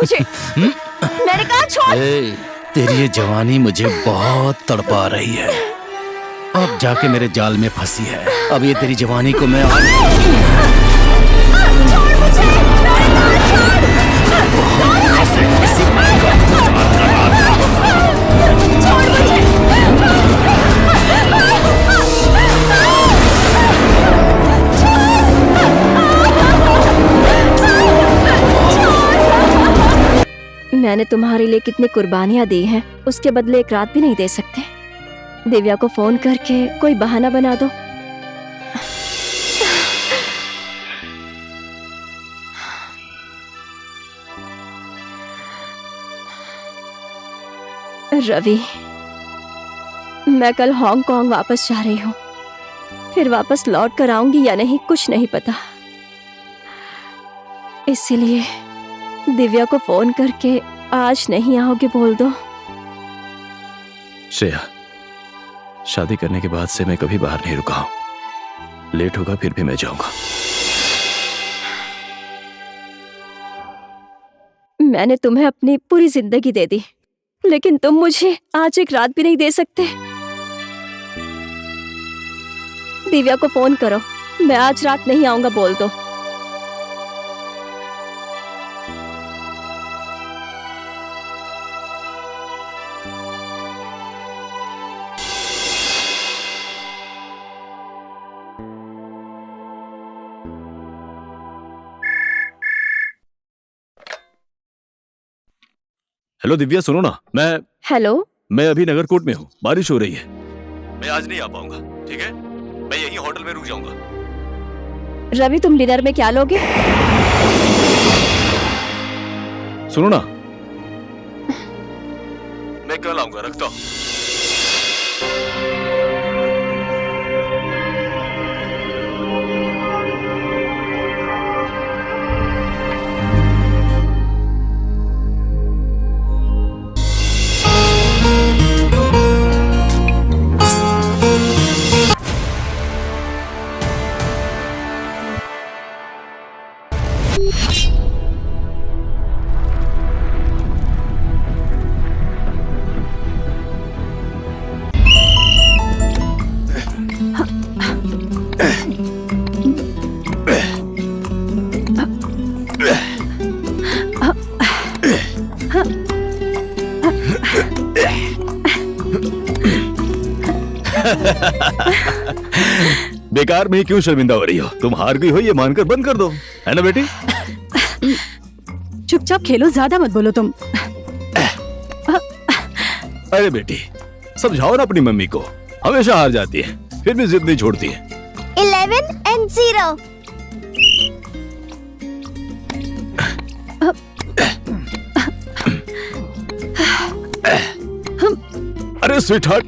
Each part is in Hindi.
मुझे। मैंने कहा छोड़। तेरी ये जवानी मुझे बहुत तड़पा रही है। अब जाके मेरे जाल में फंसी है। अब ये तेरी जवानी को मैं छोड़ मुझे। छोड़ मुझे। मैंने तुम्हारे लिए कितनी कुर्बानियां दी हैं, उसके बदले एक रात भी नहीं दे सकते। दिव्या को फोन करके कोई बहाना बना दो। रवि, मैं कल हांगकांग वापस जा रही हूँ। फिर वापस लौट कर आऊंगी या नहीं कुछ नहीं पता। इसीलिए दिव्या को फोन करके आज नहीं आओगे बोल दो। श्रेया, शादी करने के बाद से मैं कभी बाहर नहीं रुका हूं। लेट होगा फिर भी मैं जाऊंगा। मैंने तुम्हें अपनी पूरी जिंदगी दे दी, लेकिन तुम मुझे आज एक रात भी नहीं दे सकते। दिव्या को फोन करो, मैं आज रात नहीं आऊंगा बोल दो। हेलो दिव्या, सुनो ना। हेलो। मैं अभी नगरकोट में हूँ, बारिश हो रही है। मैं आज नहीं आ पाऊंगा, ठीक है? मैं यहीं होटल में रुक जाऊंगा। रवि, तुम डिनर में क्या लोगे? सुनो ना, मैं कल आऊंगा, रखता हूँ। बेकार में ही क्यों शर्मिंदा हो रही हो? तुम हार गई हो ये मानकर बंद कर दो, है ना बेटी? चुपचाप खेलो, ज्यादा मत बोलो तुम। अरे बेटी, समझाओ ना अपनी मम्मी को। हमेशा हार जाती है, फिर भी जिद नहीं छोड़ती है। 11 and 0। अरे स्वीटहार्ट,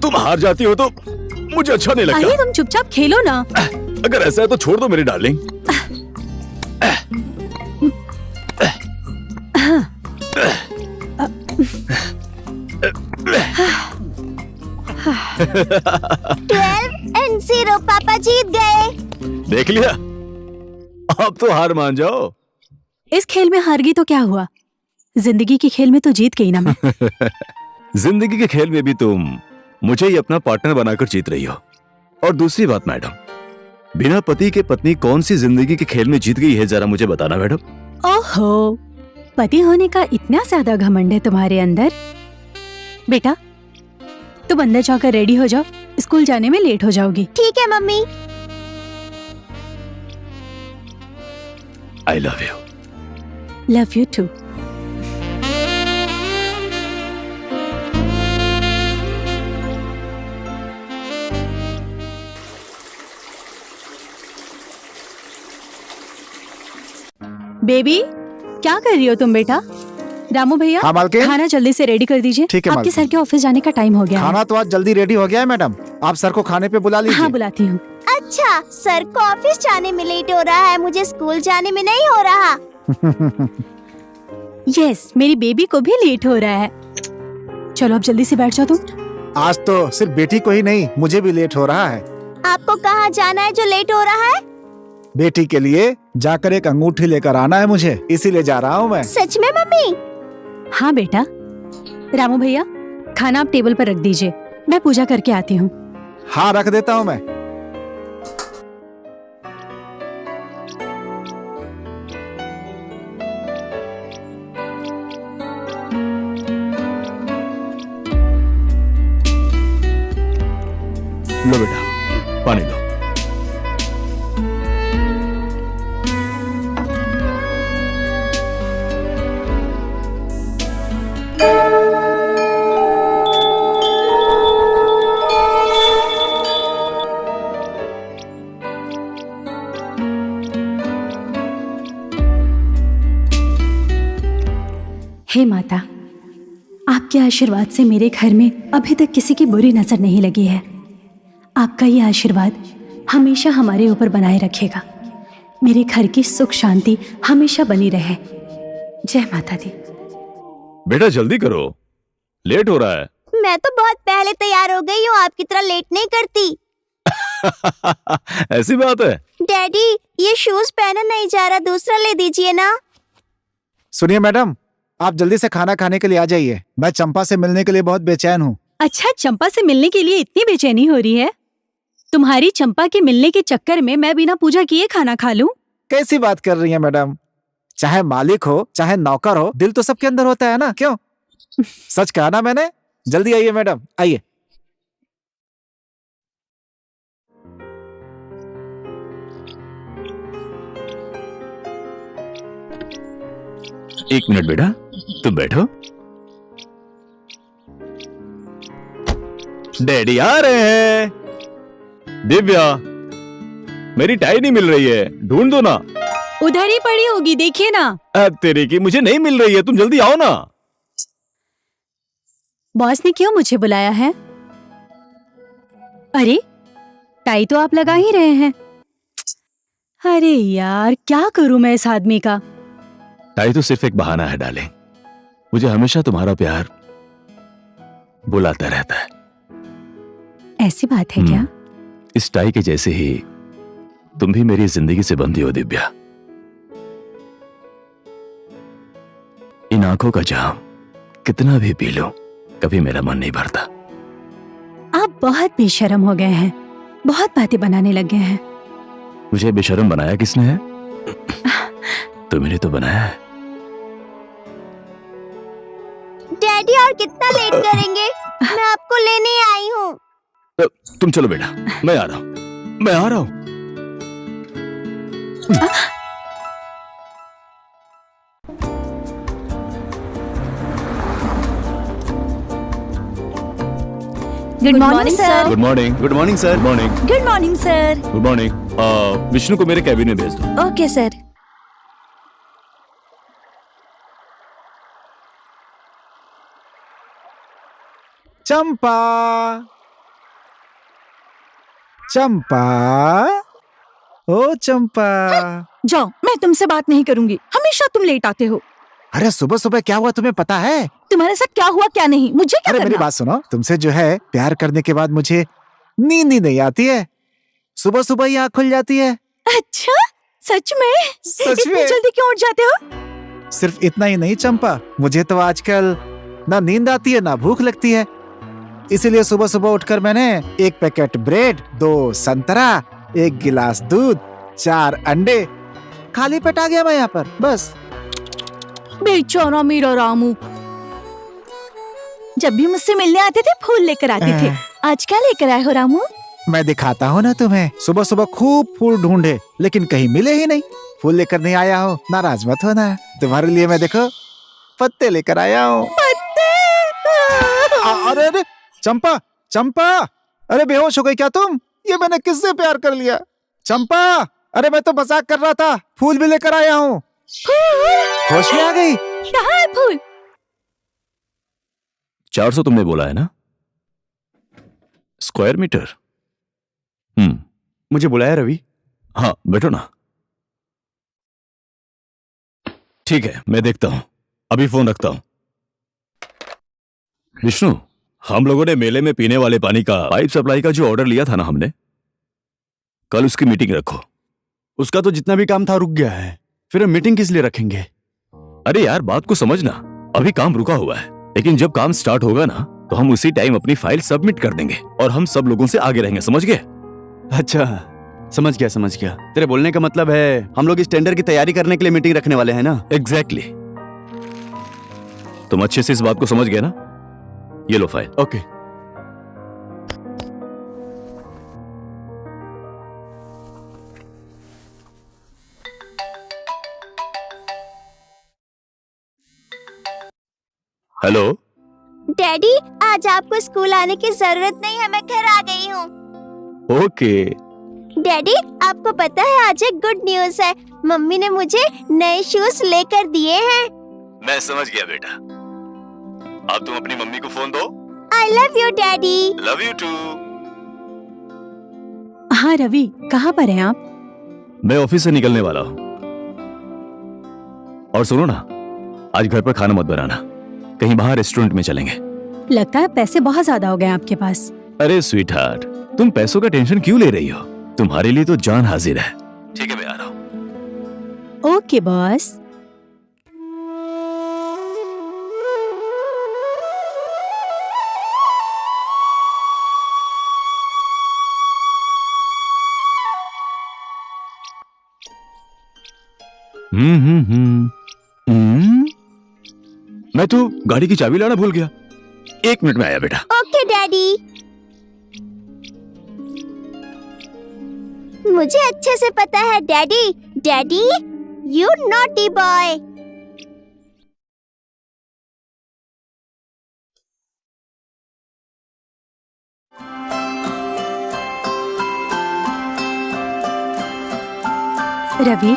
तुम हार जाती हो तो मुझे अच्छा नहीं लगता। अरे तुम चुपचाप खेलो ना। अगर ऐसा है तो छोड़ दो मेरी डार्लिंग। 12 and 0, पापा जीत गए। देख लिया, अब तो हार मान जाओ। इस खेल में हार गई तो क्या हुआ? जिंदगी के खेल में तो जीत गई ना मैं। जिंदगी के खेल में भी तुम मुझे ही अपना पार्टनर बनाकर जीत रही हो। और दूसरी बात मैडम, बिना पति के पत्नी कौन सी जिंदगी के खेल में जीत गई है, जरा मुझे बताना मैडम। ओहो, पति होने का इतना ज्यादा घमंड है तुम्हारे अंदर। बेटा, तुम अंदर जाकर रेडी हो जाओ, स्कूल जाने में लेट हो जाओगी। ठीक है mummy. I love you. Love you too. Baby, क्या कर रही हो तुम बेटा? रामू भैया, हाँ मालकिन, खाना जल्दी से रेडी कर दीजिए। ठीक है आपके मालकिन। सर के ऑफिस जाने का टाइम हो गया है। खाना तो आज जल्दी रेडी हो गया है मैडम, आप सर को खाने पे बुला लीजिए। हाँ, बुलाती हूँ। अच्छा, सर को ऑफिस जाने में लेट हो रहा है, मुझे स्कूल जाने में नहीं हो रहा। यस, मेरी बेबी को भी लेट हो रहा है। चलो अब जल्दी से बैठ जाओ तुम। आज तो सिर्फ बेटी को ही नहीं, मुझे भी लेट हो रहा है। आपको कहाँ जाना है जो लेट हो रहा है? बेटी के लिए जाकर एक अंगूठी लेकर आना है मुझे, इसीलिए जा रहा हूँ मैं। सच में मम्मी? हाँ बेटा। रामू भैया, खाना आप टेबल पर रख दीजिए, मैं पूजा करके आती हूँ। हाँ, रख देता हूँ मैं। लो बेटा, पानी लो। हे माता, आपके आशीर्वाद से मेरे घर में अभी तक किसी की बुरी नजर नहीं लगी है। आपका ये आशीर्वाद हमेशा हमारे ऊपर बनाए रखेगा। मेरे घर की सुख शांति हमेशा बनी रहे। जय माता दी। बेटा जल्दी करो, लेट हो रहा है। मैं तो बहुत पहले तैयार हो गई हूँ, आपकी तरह लेट नहीं करती। ऐसी बात है? डैडी, ये शूज पहना नहीं जा रहा, दूसरा ले दीजिए ना। सुनिए मैडम, आप जल्दी से खाना खाने के लिए आ जाइए। मैं चंपा से मिलने के लिए बहुत बेचैन हूँ। अच्छा, चंपा से मिलने के लिए इतनी बेचैनी हो रही है? तुम्हारी चंपा के मिलने के चक्कर में मैं बिना पूजा किए खाना खा लूं? कैसी बात कर रही हैं मैडम? चाहे मालिक हो चाहे नौकर हो, दिल तो सबके अंदर होता है ना, क्यों? सच कहा ना मैंने। जल्दी आइए मैडम, आइए। एक मिनट बेटा, तुम बैठो। डैडी आ रहे हैं। दिव्या, मेरी टाई नहीं मिल रही है, ढूंढ दो ना। उधर ही पड़ी होगी, देखिए ना। तेरे की मुझे नहीं मिल रही है, तुम जल्दी आओ ना। बॉस ने क्यों मुझे बुलाया है? अरे, टाई तो आप लगा ही रहे हैं। अरे यार, क्या करूं मैं इस आदमी का? टाई तो सिर्फ एक बहाना है डार्लिंग। मुझे हमेशा तुम्हारा प्यार बुलाता रहता है। ऐसी बात है क्या? इस टाई के जैसे ही तुम भी मेरी जिंदगी से बंधी हो दिव्या। इन आंखों का जाम कितना भी पी लो, कभी मेरा मन नहीं भरता। आप बहुत बेशर्म हो गए हैं, बहुत बातें बनाने लग गए हैं। मुझे बेशर्म बनाया किसने है? तुमने तो बनाया है। डैडी, और कितना लेट करेंगे? मैं आपको लेने आई हूँ। तुम चलो बेटा, मैं आ रहा हूं, मैं आ रहा हूं। Good morning sir. Good morning. Good morning sir. Good morning. Good morning sir. Good morning. Vishnu को मेरे कैबिन में भेज दो। Okay sir. चंपा, चंपा, ओ चंपा। जाओ, मैं तुमसे बात नहीं करूंगी, हमेशा तुम लेट आते हो। अरे सुबह सुबह क्या हुआ तुम्हें पता है? तुम्हारे साथ क्या हुआ क्या नहीं, मुझे क्या अरे करना? मेरी बात सुनो, तुमसे जो है प्यार करने के बाद मुझे नींद ही नहीं आती है। सुबह सुबह ही आँख खुल जाती है। अच्छा, सच में? सच इतनी में। जल्दी क्यों उठ जाते हो? सिर्फ इतना ही नहीं चंपा, मुझे तो आजकल ना नींद आती है ना भूख लगती है। इसीलिए सुबह सुबह उठकर मैंने एक पैकेट ब्रेड, 2 संतरा, 1 गिलास दूध, 4 अंडे, खाली पेट आ गया मैं यहाँ पर, बस। बेचारा मेरा रामू, जब भी मुझसे मिलने आते थे फूल लेकर आते थे। आज क्या लेकर आए हो रामू? मैं दिखाता हूँ ना तुम्हें। सुबह सुबह खूब फूल ढूंढे लेकिन कहीं मिले ही नहीं। फूल लेकर नहीं आया हूँ, नाराज मत होना। तुम्हारे लिए मैं देखो पत्ते लेकर आया हूँ। अरे अरे चंपा, चंपा, अरे बेहोश हो गई क्या तुम? ये मैंने किससे प्यार कर लिया? चंपा, अरे मैं तो मजाक कर रहा था, फूल भी लेकर आया हूँ। होश में आ गई? कहाँ है फूल? 400 तुमने बोला है ना? Square metre? मुझे बुलाया रवि? हाँ, बैठो ना। ठीक है, मैं देखता हूं, अभी फोन रखता हूं। विष्णु, हम लोगों ने मेले में पीने वाले पानी का पाइप सप्लाई का जो ऑर्डर लिया था ना हमने, कल उसकी मीटिंग रखो। उसका तो जितना भी काम था रुक गया है, फिर हम मीटिंग किस लिए रखेंगे? अरे यार बात को समझना, अभी काम रुका हुआ है, लेकिन जब काम स्टार्ट होगा ना तो हम उसी टाइम अपनी फाइल सबमिट कर देंगे और हम सब लोगों से आगे रहेंगे, समझ गए? अच्छा, समझ गया। तेरे बोलने का मतलब है हम लोग इस टेंडर की तैयारी करने के लिए मीटिंग रखने वाले हैं ना? एग्जैक्टली। तुम अच्छे से इस बात को समझ गए ना? ये लो फाइल। ओके। हेलो। डैडी, आज आपको स्कूल आने की जरूरत नहीं है, मैं घर आ गई हूँ। ओके। डैडी, आपको पता है आज एक गुड न्यूज है, मम्मी ने मुझे नए शूज लेकर दिए हैं। मैं समझ गया बेटा, अब तुम अपनी मम्मी को फोन दो। I love you daddy. Love you too. हाँ रवि, कहाँ पर हैं आप? मैं ऑफिस से निकलने वाला हूँ। और सुनो ना, आज घर पर खाना मत बनाना, कहीं बाहर रेस्टोरेंट में चलेंगे। लगता है पैसे बहुत ज्यादा हो गए आपके पास। अरे स्वीट हार्ट, तुम पैसों का टेंशन क्यों ले रही हो? तुम्हारे लिए तो जान हाजिर है। ठीक है, मैं आ रहा हूँ। Okay boss. मैं तो गाड़ी की चाबी लाना भूल गया। 1 मिनट में आया बेटा। Okay daddy. मुझे अच्छे से पता है daddy. Daddy, you naughty boy. Ravi,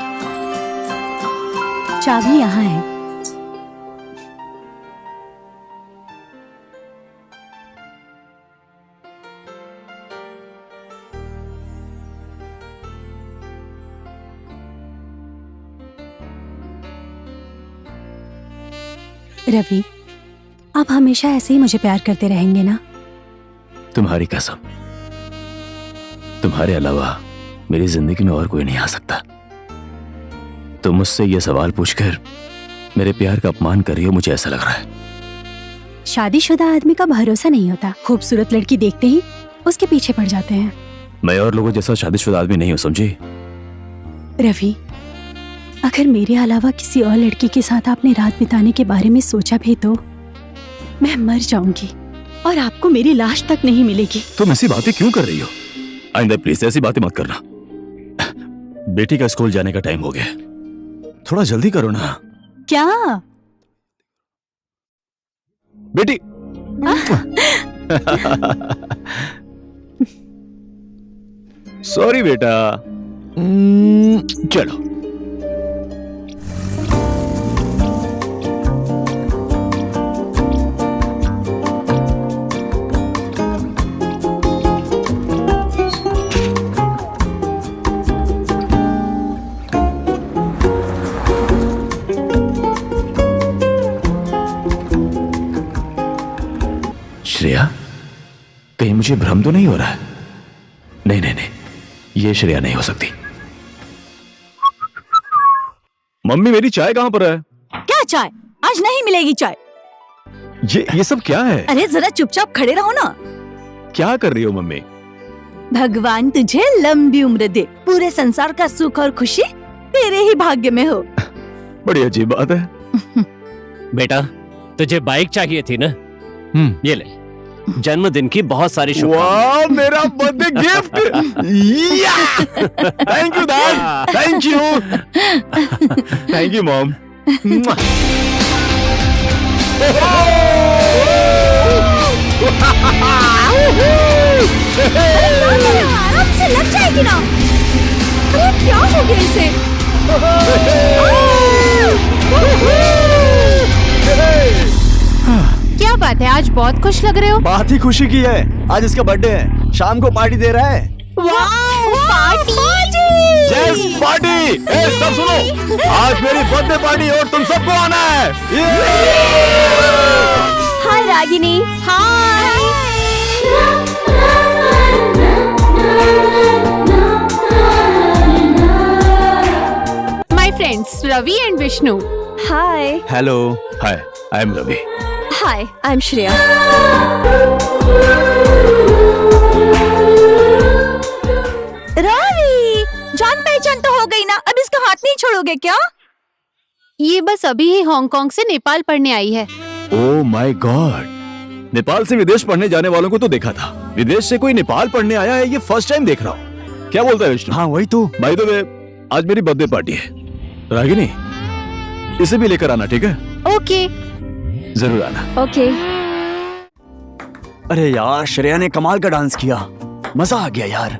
चाबी यहाँ है। रवि, आप हमेशा ऐसे ही मुझे प्यार करते रहेंगे ना? तुम्हारी कसम, तुम्हारे अलावा मेरी जिंदगी में और कोई नहीं आ सकता। तुम मुझसे ये सवाल पूछकर मेरे प्यार का अपमान कर रही हो, मुझे ऐसा लग रहा है। शादीशुदा आदमी का भरोसा नहीं होता, खूबसूरत लड़की देखते ही उसके पीछे पड़ जाते हैं। मैं और लोगों जैसा शादीशुदा आदमी नहीं हूं, समझी? रवि, अगर मेरे अलावा किसी और लड़की के साथ आपने रात बिताने के बारे में सोचा भी तो मैं मर जाऊंगी और आपको मेरी लाश तक नहीं मिलेगी। तुम ऐसी बातें क्यों कर रही हो? आइंदा प्लीज ऐसी बातें मत करना। बेटी का स्कूल जाने का टाइम हो गया, थोड़ा जल्दी करो ना। क्या? बेटी। सॉरी बेटा। चलो। श्रेया, कहीं मुझे भ्रम तो नहीं हो रहा है? नहीं नहीं नहीं, ये श्रेया नहीं हो सकती। मम्मी, मेरी चाय कहाँ पर है? क्या चाय? आज नहीं मिलेगी चाय। ये सब क्या है? अरे जरा चुपचाप खड़े रहो ना। क्या कर रही हो मम्मी? भगवान तुझे लंबी उम्र दे, पूरे संसार का सुख और खुशी तेरे ही भाग्य में हो। बड़ी अजीब बात है। बेटा, तुझे बाइक चाहिए थी ना? ये ले, जन्मदिन की बहुत सारी शुभकामनाएं। वाह, मेरा birthday gift. Thank you dad, thank you. Thank you mom. आराम से लग जाएगी ना। अरे क्या हो गया इसे? क्या बात है, आज बहुत खुश लग रहे हो। बात ही खुशी की है, आज इसका बर्थडे है, शाम को पार्टी दे रहा है। Yes party. सब सुनो, आज मेरी बर्थडे पार्टी और तुम सबको आना है। Hi Ragini. Hi. Friends Ravi and Vishnu. Hi hello. Hi, I am Ravi. Hi, I am Shreya. Ravi, जान पहचान तो हो गई ना, अब इसका हाथ नहीं छोड़ोगे क्या? ये बस अभी ही हांगकांग से नेपाल पढ़ने आई है। ओह माय गॉड, नेपाल से विदेश पढ़ने जाने वालों को तो देखा था, विदेश से कोई नेपाल पढ़ने आया है ये फर्स्ट टाइम देख रहा हूँ। क्या बोलता है विष्णु? हाँ वही तो। बाय द वे, आज मेरी बर्थडे पार्टी है, रागिनी इसे भी लेकर आना, ठीक है? ओके। जरूर आना। ओके। अरे यार, श्रेया ने कमाल का डांस किया, मजा आ गया यार।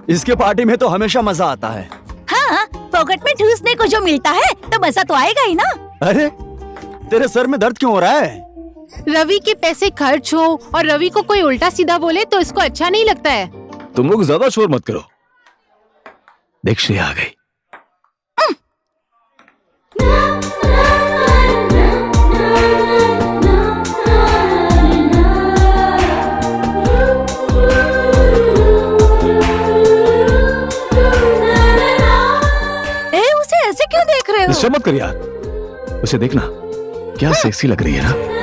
इसके पार्टी में तो हमेशा मजा आता है। हाँ, पॉकेट में ठूसने को जो मिलता है तो मजा तो आएगा ही ना। अरे तेरे सर में दर्द क्यों हो रहा है? रवि के पैसे खर्च हो और रवि को कोई उल्टा सीधा बोले तो इसको अच्छा नहीं लगता है। तुम लोग ज्यादा शोर मत करो। देख श्रेया आ गई। उसे ऐसे क्यों देख रहे हो? डिस्टर्ब मत कर यार, उसे देखना क्या सेक्सी लग रही है ना।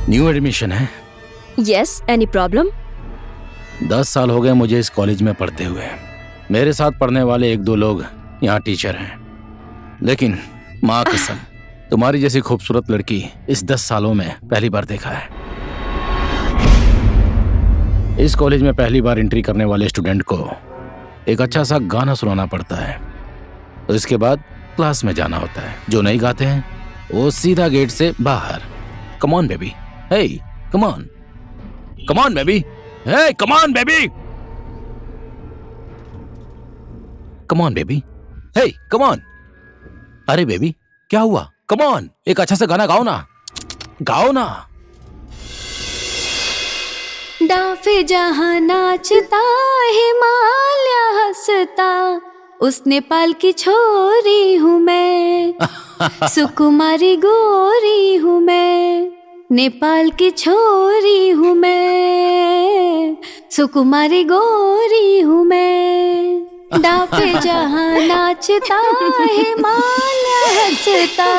न्यू एडमिशन है? Yes, any problem? 10 साल हो गए मुझे इस कॉलेज में पढ़ते हुए। मेरे साथ पढ़ने वाले 1-2 लोग यहाँ टीचर हैं, लेकिन माँ कसम तुम्हारी जैसी खूबसूरत लड़की इस 10 सालों में पहली बार देखा है। इस कॉलेज में पहली बार एंट्री करने वाले स्टूडेंट को एक अच्छा सा गाना सुनाना पड़ता है, तो इसके बाद क्लास में जाना होता है। जो नहीं गाते हैं वो सीधा गेट से बाहर। Come on baby, hey, come on. Come on, baby. Hey, come on, baby. Come on, baby. Hey, come on. अरे बेबी, क्या हुआ? Come on, एक अच्छा सा गाना गाओ ना, गाओ ना। डाफे जहाँ नाचता, हिमालय हंसता, उस नेपाल की छोरी हूँ मैं, सुकुमारी गोरी हूँ मैं, नेपाल की छोरी हूँ मैं, सुकुमारी गोरी हूँ मैं। डाफे जहाँ नाचता, हिमालय हंसता,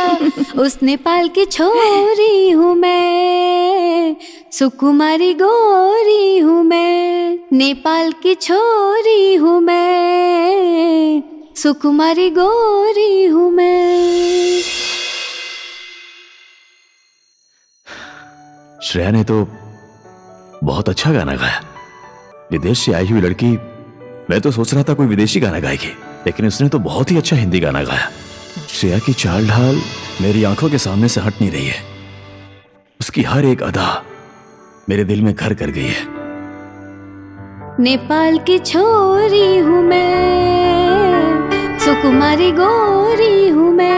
उस नेपाल की छोरी हूँ मैं, सुकुमारी गोरी हूँ मैं, नेपाल की छोरी हूँ मैं, सुकुमारी गोरी हूँ मैं। श्रेया ने तो बहुत अच्छा गाना गाया। विदेश से आई हुई लड़की, मैं तो सोच रहा था कोई विदेशी गाना गाएगी, लेकिन उसने तो बहुत ही अच्छा हिंदी गाना गाया। श्रेया की चाल ढाल मेरी आंखों के सामने से हट नहीं रही है। उसकी हर एक अदा मेरे दिल में घर कर गई है। नेपाल की छोरी हूँ मैं, सुकुमारी गोरी हूँ मैं।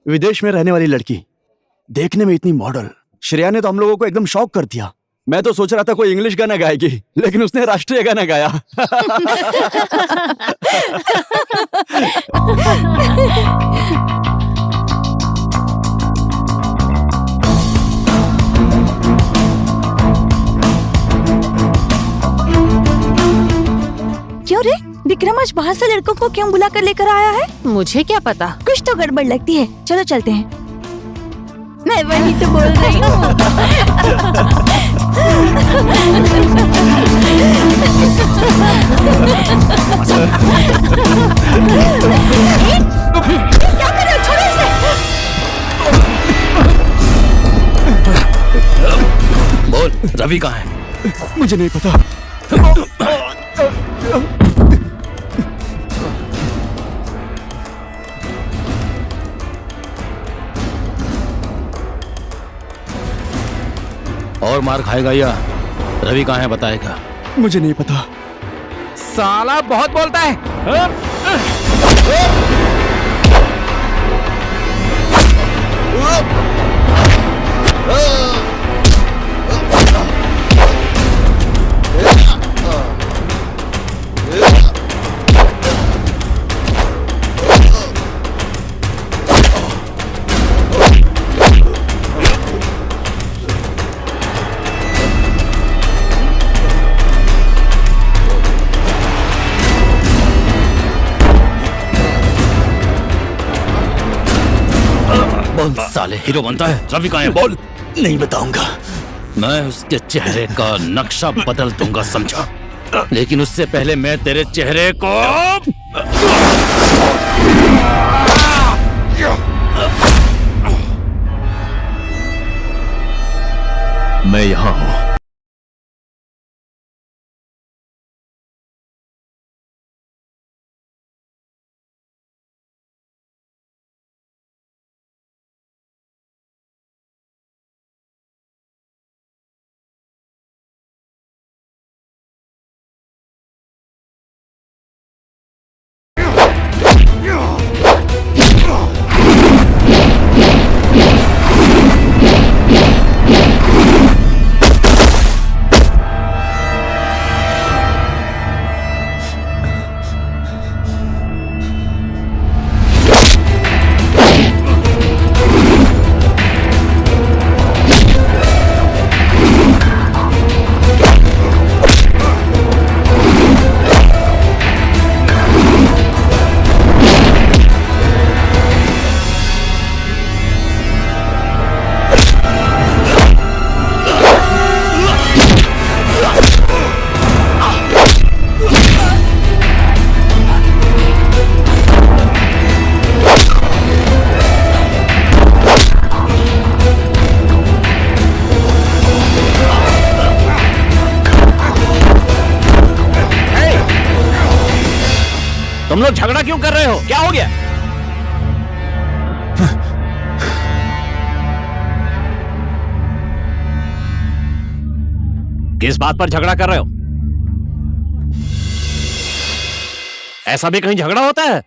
विदेश में रहने वाली लड़की, देखने में इतनी मॉडल। श्रेया ने तो हम लोगों को एकदम शॉक कर दिया। मैं तो सोच रहा था कोई इंग्लिश गाना गाएगी, लेकिन उसने राष्ट्रीय गाना गाया। क्यों रे, विक्रम आज बाहर से लड़कों को क्यों बुला कर लेकर आया है? मुझे क्या पता, कुछ तो गड़बड़ लगती है। चलो चलते हैं। मैं वही तो बोल रही हूँ। क्या कर रहे हो? छोड़ो इसे। बोल, रवि कहाँ है? मुझे नहीं पता। और मार खाएगा या रवि कहाँ है बताएगा? मुझे नहीं पता। साला बहुत बोलता है। बोल साले, हीरो बनता है। रवि कहाँ है बोल। नहीं बताऊंगा। मैं उसके चेहरे का नक्शा बदल दूंगा समझा, लेकिन उससे पहले मैं तेरे चेहरे को मैं यहाँ हूँ। तुम लोग झगड़ा क्यों कर रहे हो? क्या हो गया? किस बात पर झगड़ा कर रहे हो? ऐसा भी कहीं झगड़ा होता है?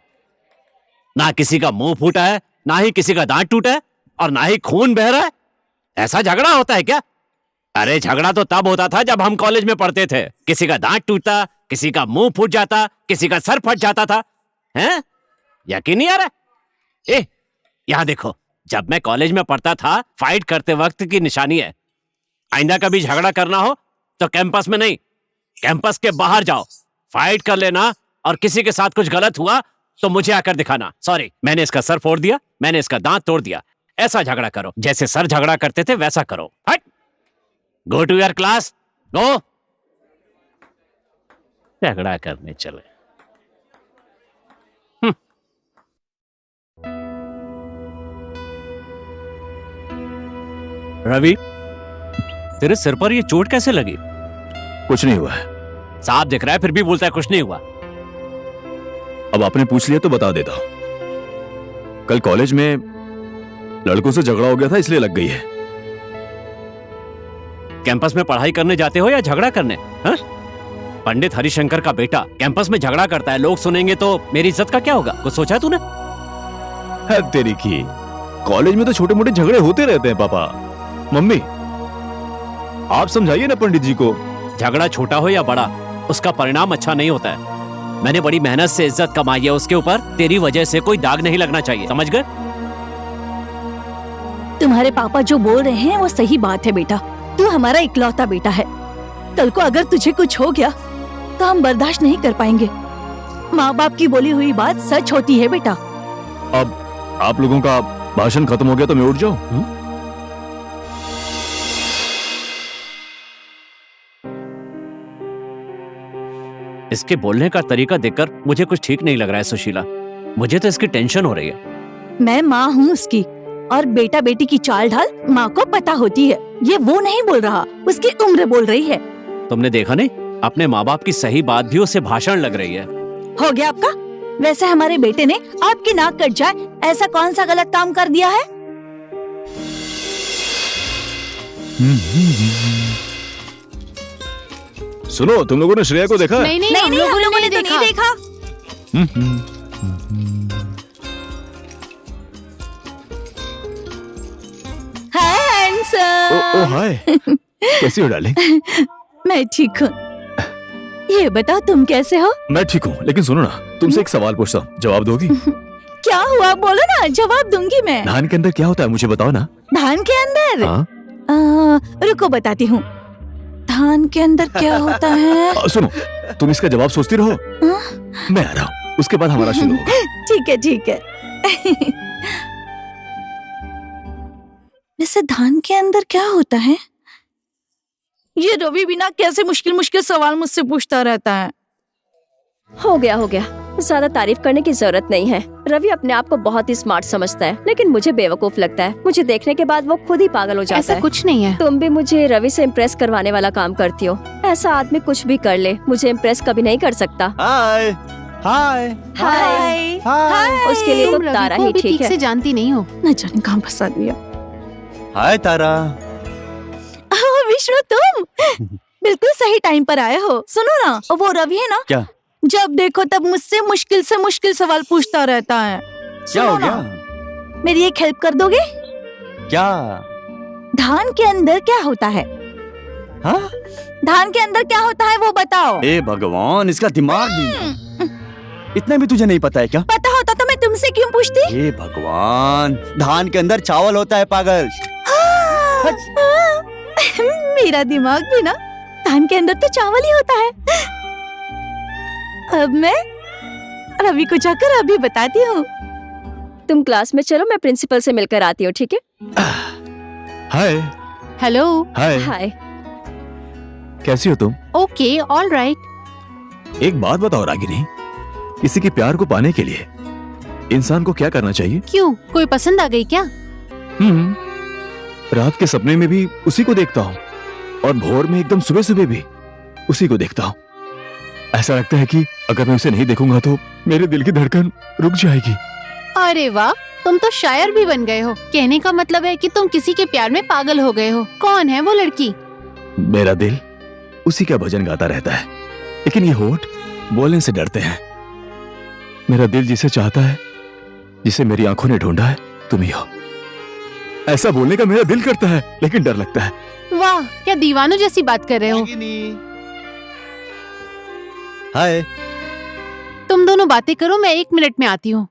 ना किसी का मुंह फूटा है, ना ही किसी का दांत टूटा है, और ना ही खून बह रहा है। ऐसा झगड़ा होता है क्या? अरे झगड़ा तो तब होता था जब हम कॉलेज में पढ़ते थे। किसी का दांत टूटता, किसी का मुंह फूट जाता, किसी का सर फट जाता था। हैं? यकीन नहीं आ रहा? यहां देखो, जब मैं कॉलेज में पढ़ता था, फाइट करते वक्त की निशानी है। आइंदा कभी झगड़ा करना हो तो कैंपस में नहीं, कैंपस के बाहर जाओ, फाइट कर लेना, और किसी के साथ कुछ गलत हुआ तो मुझे आकर दिखाना। सॉरी, मैंने इसका सर फोड़ दिया, मैंने इसका दांत तोड़ दिया। ऐसा झगड़ा करो जैसे सर झगड़ा करते थे, वैसा करो। हट, गो टू योर क्लास, गो। झगड़ा करने चले। रवि, तेरे सिर पर ये चोट कैसे लगी? कुछ नहीं हुआ है। साफ दिख रहा है, फिर भी बोलता है कुछ नहीं हुआ। अब आपने पूछ लिया तो बता देता हूं। कल कॉलेज में लड़कों से झगड़ा हो गया था, इसलिए लग गई है। कैंपस में पढ़ाई करने जाते हो या झगड़ा करने? हा? पंडित हरिशंकर का बेटा कैंपस में झगड़ा करता है, लोग सुनेंगे तो मेरी इज्जत का क्या होगा? कुछ सोचा तूने? तेरी की, कॉलेज में तो छोटे मोटे झगड़े होते रहते हैं पापा। मम्मी, आप समझाइए ना पंडित जी को। झगड़ा छोटा हो या बड़ा, उसका परिणाम अच्छा नहीं होता है। मैंने बड़ी मेहनत से इज्जत कमाई है, उसके ऊपर तेरी वजह से कोई दाग नहीं लगना चाहिए, समझ गए? तुम्हारे पापा जो बोल रहे हैं वो सही बात है बेटा। तू हमारा इकलौता बेटा है। कल को अगर तुझे कुछ हो गया तो हम बर्दाश्त नहीं कर पाएंगे। माँ बाप की बोली हुई बात सच होती है बेटा। अब आप लोगों का भाषण खत्म हो गया तो मैं उठ जाऊं? इसके बोलने का तरीका देखकर मुझे कुछ ठीक नहीं लग रहा है सुशीला। मुझे तो इसकी टेंशन हो रही है। मैं माँ हूँ उसकी, और बेटा बेटी की चाल ढाल माँ को पता होती है। ये वो नहीं बोल रहा, उसकी उम्र बोल रही है। तुमने देखा नहीं, अपने माँ बाप की सही बात भी उसे भाषण लग रही है। हो गया आपका? वैसे हमारे बेटे ने आपकी नाक कट जाए ऐसा कौन सा गलत काम कर दिया है? सुनो, तुम लोगों ने श्रेया को देखा है? नहीं नहीं, नहीं हम नहीं, हम लोगों ने तो देखा। नहीं देखा। हाय ओ हैंडसम। हाय। कैसी हो डार्लिंग? मैं ठीक हूँ। ये बताओ तुम कैसे हो? मैं ठीक हूँ, लेकिन सुनो ना, तुमसे एक सवाल पूछता हूँ, जवाब दोगी? क्या हुआ बोलो ना, जवाब दूंगी मैं। धान के अंदर क्या होता है, मुझे बताओ ना। धान के अंदर? हाँ? रुको बताती हूँ। धान के अंदर क्या होता है? सुनो, तुम इसका जवाब सोचती रहो, हाँ? मैं आ रहा हूँ, उसके बाद हमारा शुरू होगा। ठीक है ठीक है। वैसे धान के अंदर क्या होता है? ये रवि बिना कैसे मुश्किल मुश्किल सवाल मुझसे पूछता रहता है। हो गया, ज्यादा तारीफ करने की जरूरत नहीं है। रवि अपने आप को बहुत ही स्मार्ट समझता है, लेकिन मुझे बेवकूफ लगता है। मुझे देखने के बाद वो खुद ही पागल हो जाता ऐसा है। कुछ नहीं है। तुम भी मुझे रवि से इम्प्रेस करवाने वाला काम करती हो। ऐसा आदमी कुछ भी कर ले, मुझे इम्प्रेस कभी नहीं कर सकता। हाय हाय हाय। हाय उसके लिए तो तुम तारा रवि को ही भी ठीक ठीक है। से जानती नहीं हो। न जाने कहाँ फंसा दिया। हाय तारा। विष्णु तुम बिल्कुल सही टाइम पर आए हो। सुनो ना, वो रवि है ना, क्या? जब देखो तब मुझसे मुश्किल से मुश्किल सवाल पूछता रहता है। क्या सुनो हो ना, गया? मेरी एक हेल्प कर दोगे? क्या? धान के अंदर क्या होता है? हाँ? धान के अंदर क्या होता है वो बताओ। ए भगवान, इसका दिमाग भी इतना भी तुझे नहीं पता है क्या? पता होता तो मैं तुमसे क्यों पूछती? हे भगवान, धान के अंदर चावल होता है पागल। मेरा दिमाग भी ना, धान के अंदर तो चावल ही होता है। अब मैं रवि को जाकर अभी बताती हूँ। तुम क्लास में चलो, मैं प्रिंसिपल से मिलकर आती हूँ, ठीक है? हाय। हेलो। हाय। हाय। कैसी हो तुम? Okay, all right. एक बात बताओ रागिनी, किसी के प्यार को पाने के लिए इंसान को क्या करना चाहिए? क्यों, कोई पसंद आ गई क्या? रात के सपने में भी उसी को देखता हूँ, और भोर में एकदम सुबह सुबह भी उसी को देखता हूँ। ऐसा लगता है कि अगर मैं उसे नहीं देखूंगा तो मेरे दिल की धड़कन रुक जाएगी। अरे वाह, तुम तो शायर भी बन गए हो। कहने का मतलब है कि तुम किसी के प्यार में पागल हो गए हो। कौन है वो लड़की? मेरा दिल उसी का भजन गाता रहता है, लेकिन ये होठ बोलने से डरते हैं। मेरा दिल जिसे चाहता है, जिसे मेरी आंखों ने ढूंढा है, तुम ही हो। ऐसा बोलने का मेरा दिल करता है, लेकिन डर लगता है। वाह, क्या दीवानों जैसी बात कर रहे हो। हाय। तुम दोनों बातें करो, मैं 1 मिनट में आती हूँ।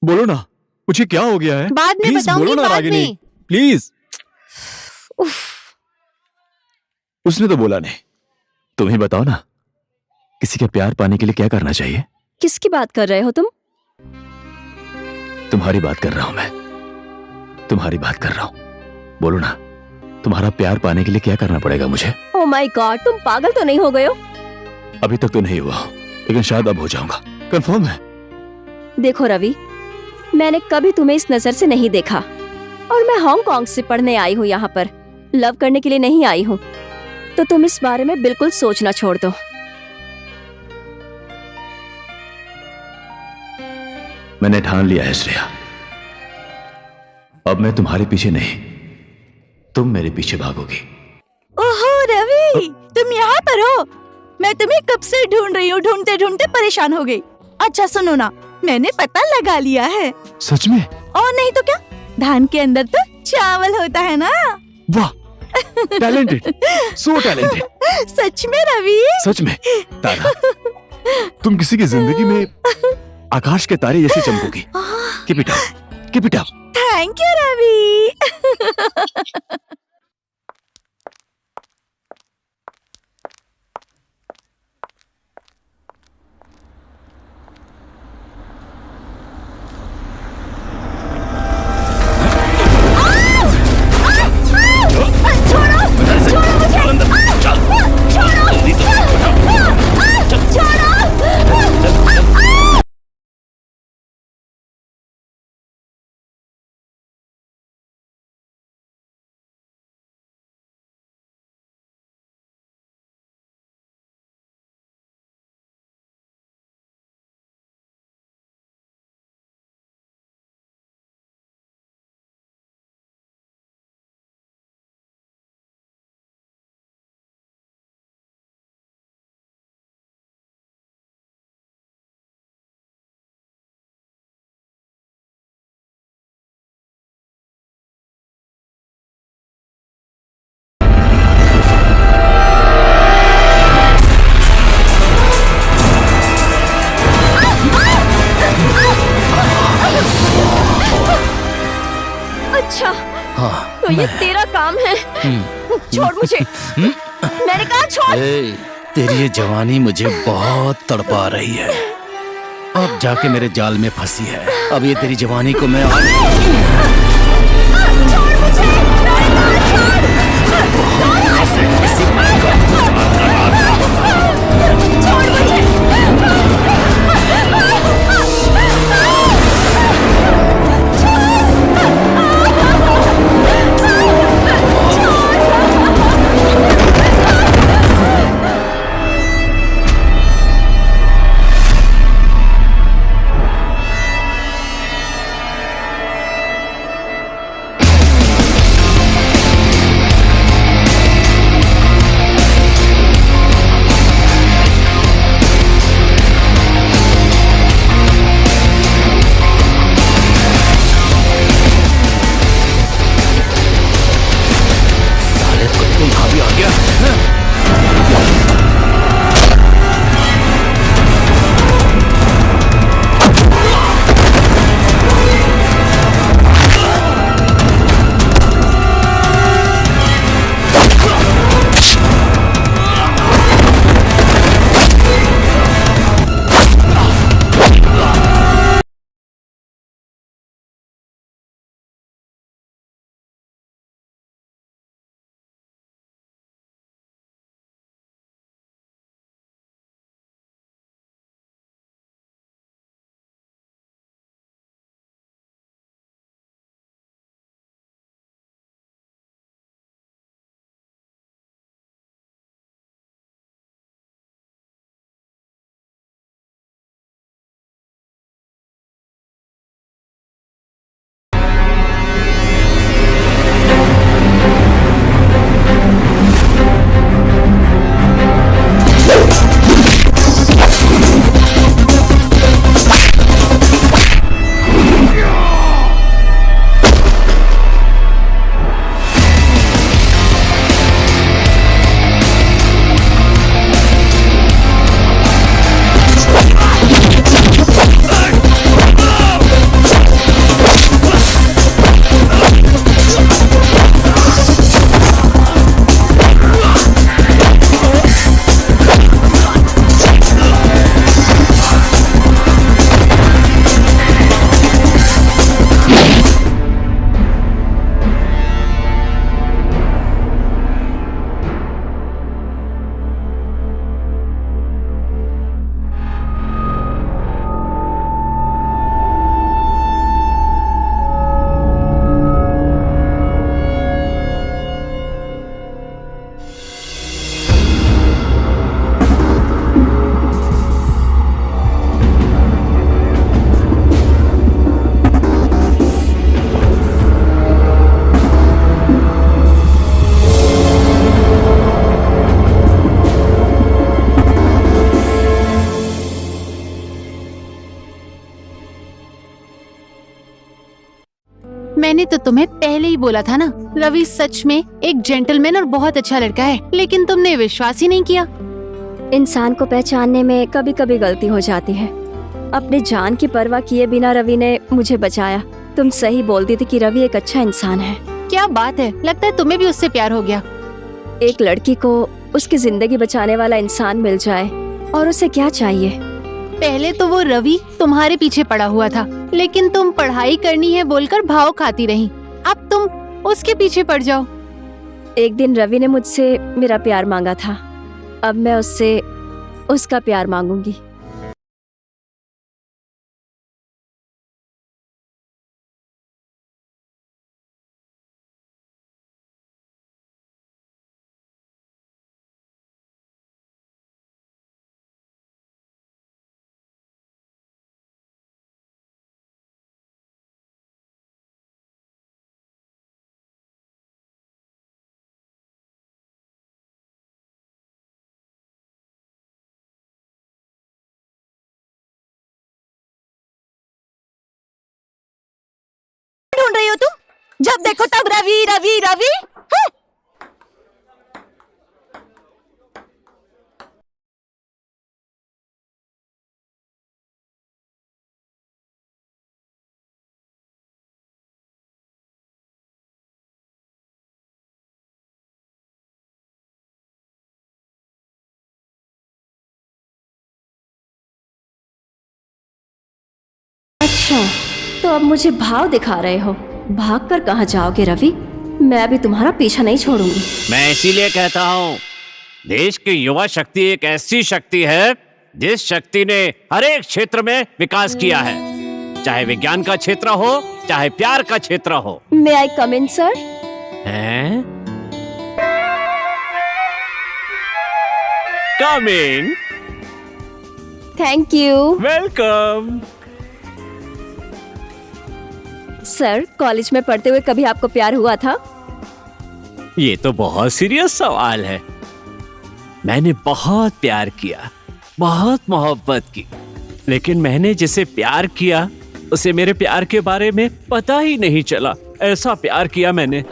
बोलो ना, मुझे क्या हो गया है? बाद में प्लीज बताऊंगी, बोलो ना बाद रागिनी, में। प्लीज। उसने तो बोला नहीं, तुम ही बताओ ना, किसी का प्यार पाने के लिए क्या करना चाहिए? किसकी बात कर रहे हो तुम? तुम्हारी बात कर रहा हूं मैं, तुम्हारी बात कर रहा हूं। बोलो ना, तुम्हारा प्यार पाने के लिए क्या करना पड़ेगा मुझे? ओह माय गॉड, तुम पागल तो नहीं हो गए हो? अभी तक तो नहीं हुआ हूं, लेकिन शायद अब हो जाऊंगा। कंफर्म है? देखो रवि, मैंने कभी तुम्हें इस नजर से नहीं देखा, और मैं हांगकांग से पढ़ने आई हूँ यहाँ पर, लव करने के लिए नहीं आई हूँ। तो तुम इस बारे में बिल्कुल सोचना छोड़ दो। मैंने ठान लिया है श्रेया, अब मैं तुम्हारे पीछे नहीं, तुम मेरे पीछे भागोगी। ओहो रवि, तुम यहाँ पर हो? मैं तुम्हें कब से ढूंढ रही हूँ, ढूंढते ढूंढते परेशान हो गई। अच्छा सुनो ना, मैंने पता लगा लिया है। सच में? और नहीं तो क्या, धान के अंदर तो चावल होता है ना। वाह, टैलेंटेड, सो टैलेंटेड। सच में रवि? सच में तारा, तुम किसी की जिंदगी में आकाश के तारे जैसे चमकोगी। Keep it up, keep it up. Thank you Ravi. मैं तेरा काम है। छोड़ मुझे। मैंने कहा छोड़। ए, तेरी ये जवानी मुझे बहुत तड़पा रही है। अब जाके मेरे जाल में फंसी है। अब ये तेरी जवानी को मैं आज मैंने तो तुम्हें पहले ही बोला था ना, रवि सच में एक जेंटलमैन और बहुत अच्छा लड़का है, लेकिन तुमने विश्वास ही नहीं किया। इंसान को पहचानने में कभी कभी गलती हो जाती है। अपने जान की परवाह किए बिना रवि ने मुझे बचाया। तुम सही बोलती थी कि रवि एक अच्छा इंसान है। क्या बात है, लगता है तुम्हें भी उससे प्यार हो गया। एक लड़की को उसकी जिंदगी बचाने वाला इंसान मिल जाए और उसे क्या चाहिए। पहले तो वो रवि तुम्हारे पीछे पड़ा हुआ था, लेकिन तुम पढ़ाई करनी है बोलकर भाव खाती रही। अब तुम उसके पीछे पड़ जाओ। एक दिन रवि ने मुझसे मेरा प्यार मांगा था, अब मैं उससे उसका प्यार मांगूंगी। ढूंढ रही हो तुम? जब देखो तब रवि रवि रवि। अच्छा, तो अब मुझे भाव दिखा रहे हो। भाग कर कहाँ जाओगे रवि? मैं भी तुम्हारा पीछा नहीं छोड़ूंगी। मैं इसीलिए कहता हूँ, देश की युवा शक्ति एक ऐसी शक्ति है जिस शक्ति ने हर एक क्षेत्र में विकास किया है, चाहे विज्ञान का क्षेत्र हो, चाहे प्यार का क्षेत्र हो। मे आई कम इन सर? हैं? Come in. Thank you. Welcome. Sir, college में पढ़ते हुए कभी आपको प्यार हुआ था? ये तो बहुत सीरियस सवाल है। मैंने बहुत प्यार किया, बहुत मोहब्बत की, लेकिन मैंने जिसे प्यार किया उसे मेरे प्यार के बारे में पता ही नहीं चला। ऐसा प्यार किया मैंने।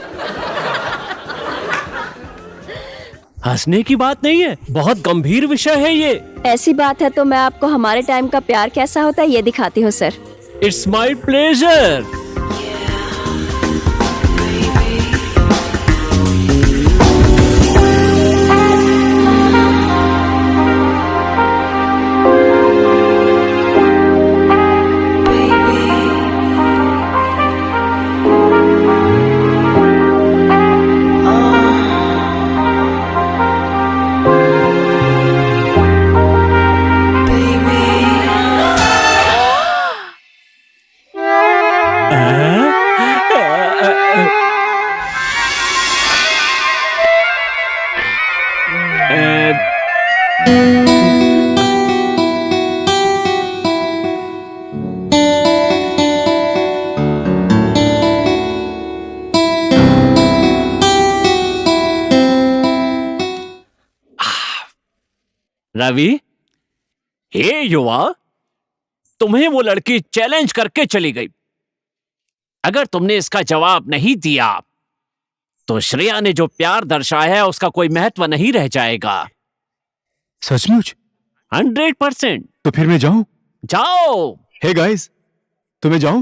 हंसने की बात नहीं है, बहुत गंभीर विषय है ये। ऐसी बात है तो मैं आपको हमारे टाइम का प्यार कैसा होता है ये दिखाती हूँ sir. It's my pleasure. Ravi, हे युवा, तुम्हें वो लड़की चैलेंज करके चली गई। अगर तुमने इसका जवाब नहीं दिया तो श्रेया ने जो प्यार दर्शाया है उसका कोई महत्व नहीं रह जाएगा। सचमुच? 100%। तो फिर मैं जाऊं? जाओ। हे गाइस, तो मैं जाऊं?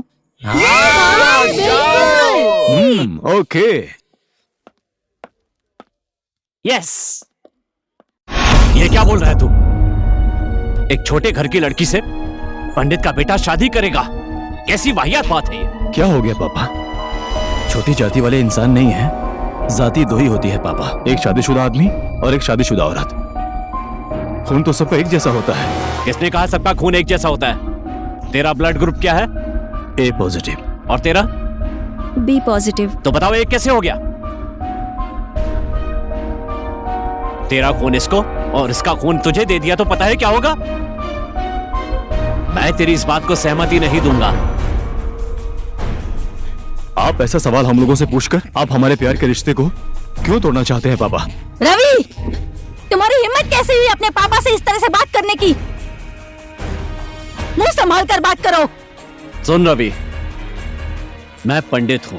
ओके। यस। ये क्या बोल रहा है तू? एक छोटे घर की लड़की से पंडित का बेटा शादी करेगा? कैसी वाहियात बात है ये? क्या हो गया पापा? छोटी जाति वाले इंसान नहीं है, जाति दो ही होती है पापा, एक शादीशुदा आदमी और एक शादीशुदा औरत। खून तो सबका एक जैसा होता है। किसने कहा सबका खून एक जैसा होता है? तेरा ब्लड ग्रुप क्या है? A positive. और तेरा? B positive. तो बताओ एक कैसे हो गया? तेरा खून इसको और इसका खून तुझे दे दिया तो पता है क्या होगा? मैं तेरी इस बात को सहमति नहीं दूंगा। आप ऐसा सवाल हम लोगों से पूछकर आप हमारे प्यार के रिश्ते को क्यों तोड़ना चाहते हैं पापा? रवि, तुम्हारी हिम्मत कैसे हुई अपने पापा से इस तरह से बात करने की? मुंह संभाल कर बात करो। सुन रवि, मैं पंडित हूं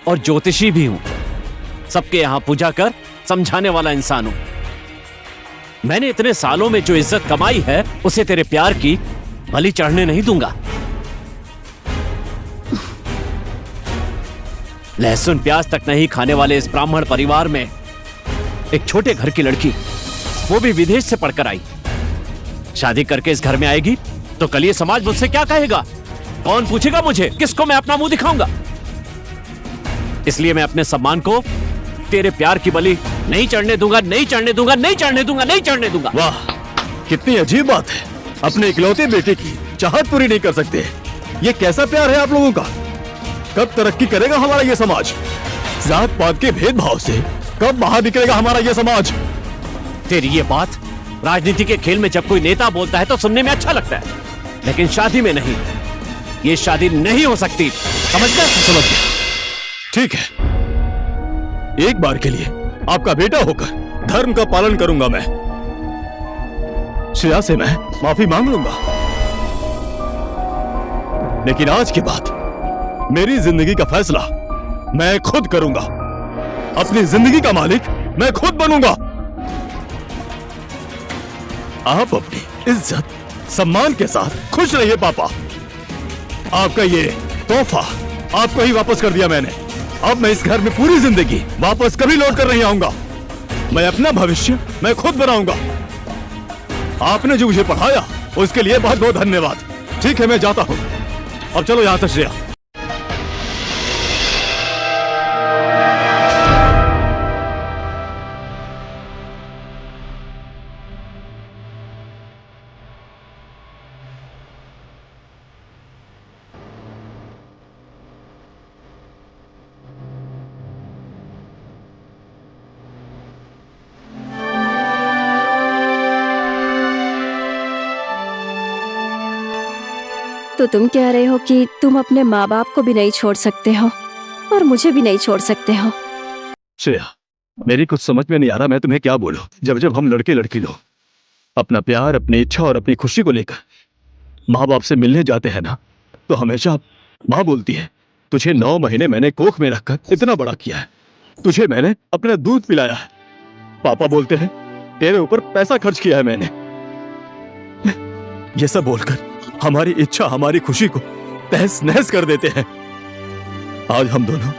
और ज्योतिषी भी हूं। सबके यहां पूजा कर समझाने वाला इंसान हूं। मैंने इतने सालों में जो इज्जत कमाई है उसे तेरे प्यार की बलि चढ़ने नहीं दूंगा। लहसुन प्याज तक नहीं खाने वाले इस ब्राह्मण परिवार में एक छोटे घर की लड़की, वो भी विदेश से पढ़कर आई, शादी करके इस घर में आएगी तो कल ये समाज मुझसे क्या कहेगा? कौन पूछेगा मुझे? किसको मैं अपना मुंह दिखाऊंगा? इसलिए मैं अपने सम्मान को तेरे प्यार की बलि नहीं चढ़ने दूंगा, नहीं चढ़ने दूंगा, नहीं चढ़ने दूंगा, नहीं चढ़ने दूंगा। वाह, कितनी अजीब बात है। अपने इकलौते बेटे की चाहत पूरी नहीं कर सकते। ये कैसा प्यार है आप लोगों का? कब तरक्की करेगा हमारा ये समाज? जात पात के भेदभाव से कब बाहर निकलेगा हमारा ये समाज? तेरी ये बात राजनीति के खेल में जब कोई नेता बोलता है तो सुनने में अच्छा लगता है, लेकिन शादी में नहीं। ये शादी नहीं हो सकती, समझ गया? समझ गया। ठीक है, एक बार के लिए आपका बेटा होकर धर्म का पालन करूंगा मैं। श्रेया से मैं माफी मांग लूंगा, लेकिन आज के बाद मेरी जिंदगी का फैसला मैं खुद करूंगा। अपनी जिंदगी का मालिक मैं खुद बनूंगा। आप अपनी इज्जत सम्मान के साथ खुश रहिए पापा। आपका ये तोहफा आपको ही वापस कर दिया मैंने। अब मैं इस घर में पूरी जिंदगी वापस कभी लौट कर नहीं आऊंगा। मैं अपना भविष्य मैं खुद बनाऊंगा। आपने जो मुझे पढ़ाया उसके लिए बहुत बहुत धन्यवाद। ठीक है, मैं जाता हूं। अब चलो यहाँ से श्रेया। तो तुम कह रहे हो कि तुम अपने माँ बाप को भी नहीं छोड़ सकते हो और मुझे भी नहीं छोड़ सकते हो। श्रेया, मेरी कुछ समझ में नहीं आ रहा मैं तुम्हें क्या बोलूं। जब जब हम लड़के लड़की लोग अपना प्यार, अपनी इच्छा और अपनी खुशी को लेकर माँ बाप से मिलने जाते हैं ना, तो हमेशा माँ बोलती है, तुझे 9 महीने मैंने कोख में रखकर इतना बड़ा किया है, तुझे मैंने अपना दूध पिलाया है। पापा बोलते हैं तेरे ऊपर पैसा खर्च किया है मैंने। ये सब बोलकर हमारी इच्छा, हमारी खुशी को तहस नहस कर देते हैं। आज हम दोनों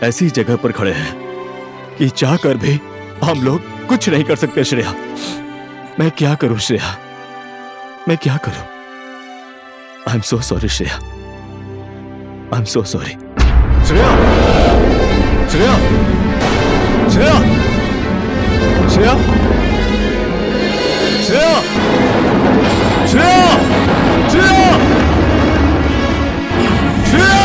ऐसी जगह पर खड़े हैं कि चाह कर भी हम लोग कुछ नहीं कर सकते। श्रेया, मैं क्या करूं श्रेया, मैं क्या करूं? I am so sorry Shreya, I am so sorry. Shreya, Shreya, Shreya, Shreya, Shreya, Shreya, Shreya, Shreya.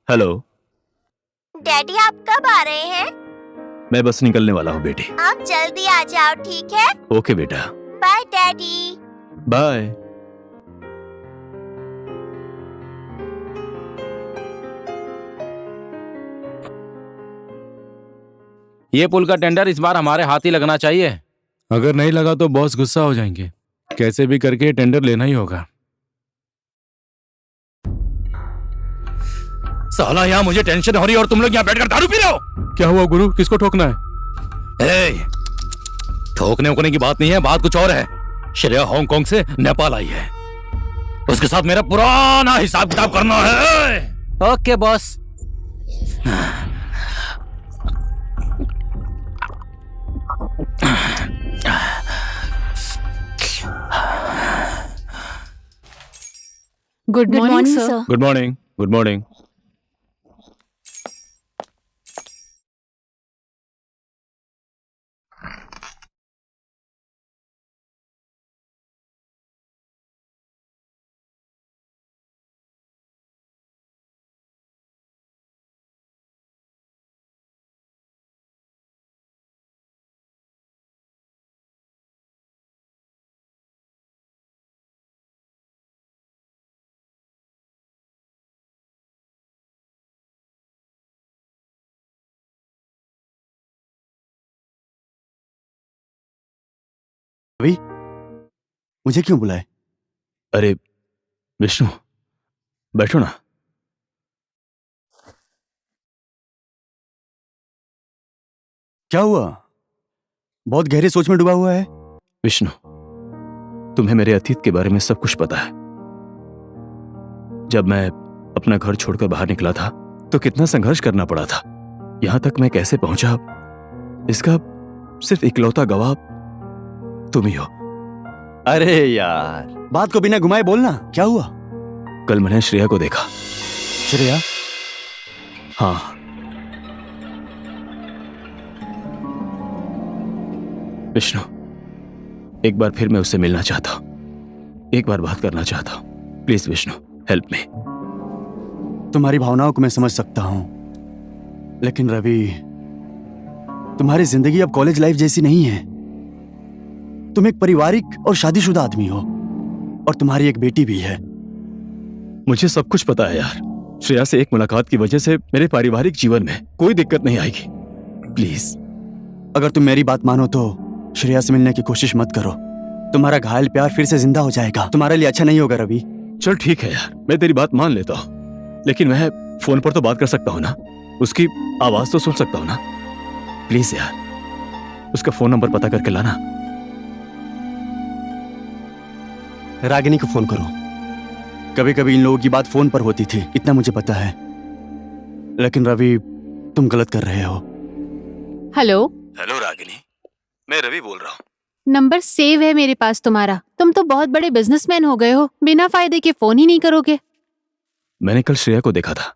Hello daddy, आप कब आ रहे हैं? मैं बस निकलने वाला हूँ बेटी। आप जल्दी आ जाओ, ठीक है? ओके बेटा, बाय डैडी। बाय। ये पुल का टेंडर इस बार हमारे हाथ ही लगना चाहिए। अगर नहीं लगा तो बॉस गुस्सा हो जाएंगे। कैसे भी करके टेंडर लेना ही होगा। साला, यहाँ मुझे टेंशन हो रही है और तुम लोग यहाँ बैठकर दारू पी रहे हो। क्या हुआ गुरु, किसको ठोकना है? ठोकने उकने की बात नहीं है, बात कुछ और है। श्रेया हांगकांग से नेपाल आई है, उसके साथ मेरा पुराना हिसाब किताब करना है। Okay boss. Good morning sir. Good morning, good morning. Ravi, मुझे क्यों बुलाए? अरे विष्णु, बैठो ना। क्या हुआ? बहुत गहरी सोच में डूबा हुआ है। विष्णु, तुम्हें मेरे अतीत के बारे में सब कुछ पता है। जब मैं अपना घर छोड़कर बाहर निकला था तो कितना संघर्ष करना पड़ा था। यहां तक मैं कैसे पहुंचा, इसका सिर्फ इकलौता गवाह तुम ही हो। अरे यार, बात को बिना घुमाए बोलना। क्या हुआ? कल मैंने श्रेया को देखा। श्रेया? हाँ, विष्णु, एक बार फिर मैं उससे मिलना चाहता हूं, एक बार बात करना चाहता हूं। Please Vishnu, help me. तुम्हारी भावनाओं को मैं समझ सकता हूं, लेकिन रवि, तुम्हारी जिंदगी अब कॉलेज लाइफ जैसी नहीं है। तुम एक पारिवारिक और शादीशुदा आदमी हो और तुम्हारी एक बेटी भी है। मुझे सब कुछ पता है यार। श्रेया से एक मुलाकात की वजह से मेरे पारिवारिक जीवन में कोई दिक्कत नहीं आएगी। प्लीज, अगर तुम मेरी बात मानो तो श्रेया से मिलने की कोशिश मत करो। तुम्हारा घायल प्यार फिर से जिंदा हो जाएगा। तुम्हारे लिए अच्छा नहीं होगा रवि। चल ठीक है यार, मैं तेरी बात मान लेता हूँ, लेकिन मैं फोन पर तो बात कर सकता हूँ ना, उसकी आवाज तो सुन सकता हूँ ना। प्लीज यार, उसका फोन नंबर पता करके लाना। रागिनी को फोन करो। कभी कभी इन लोगों की बात फोन पर होती थी, इतना मुझे पता है। लेकिन रवि, तुम गलत कर रहे हो। हेलो, हेलो रागिनी, मैं रवि बोल रहा हूँ। नंबर सेव है मेरे पास तुम्हारा। तुम तो बहुत बड़े बिजनेसमैन हो गए हो, बिना फायदे के फोन ही नहीं करोगे। मैंने कल श्रेया को देखा था।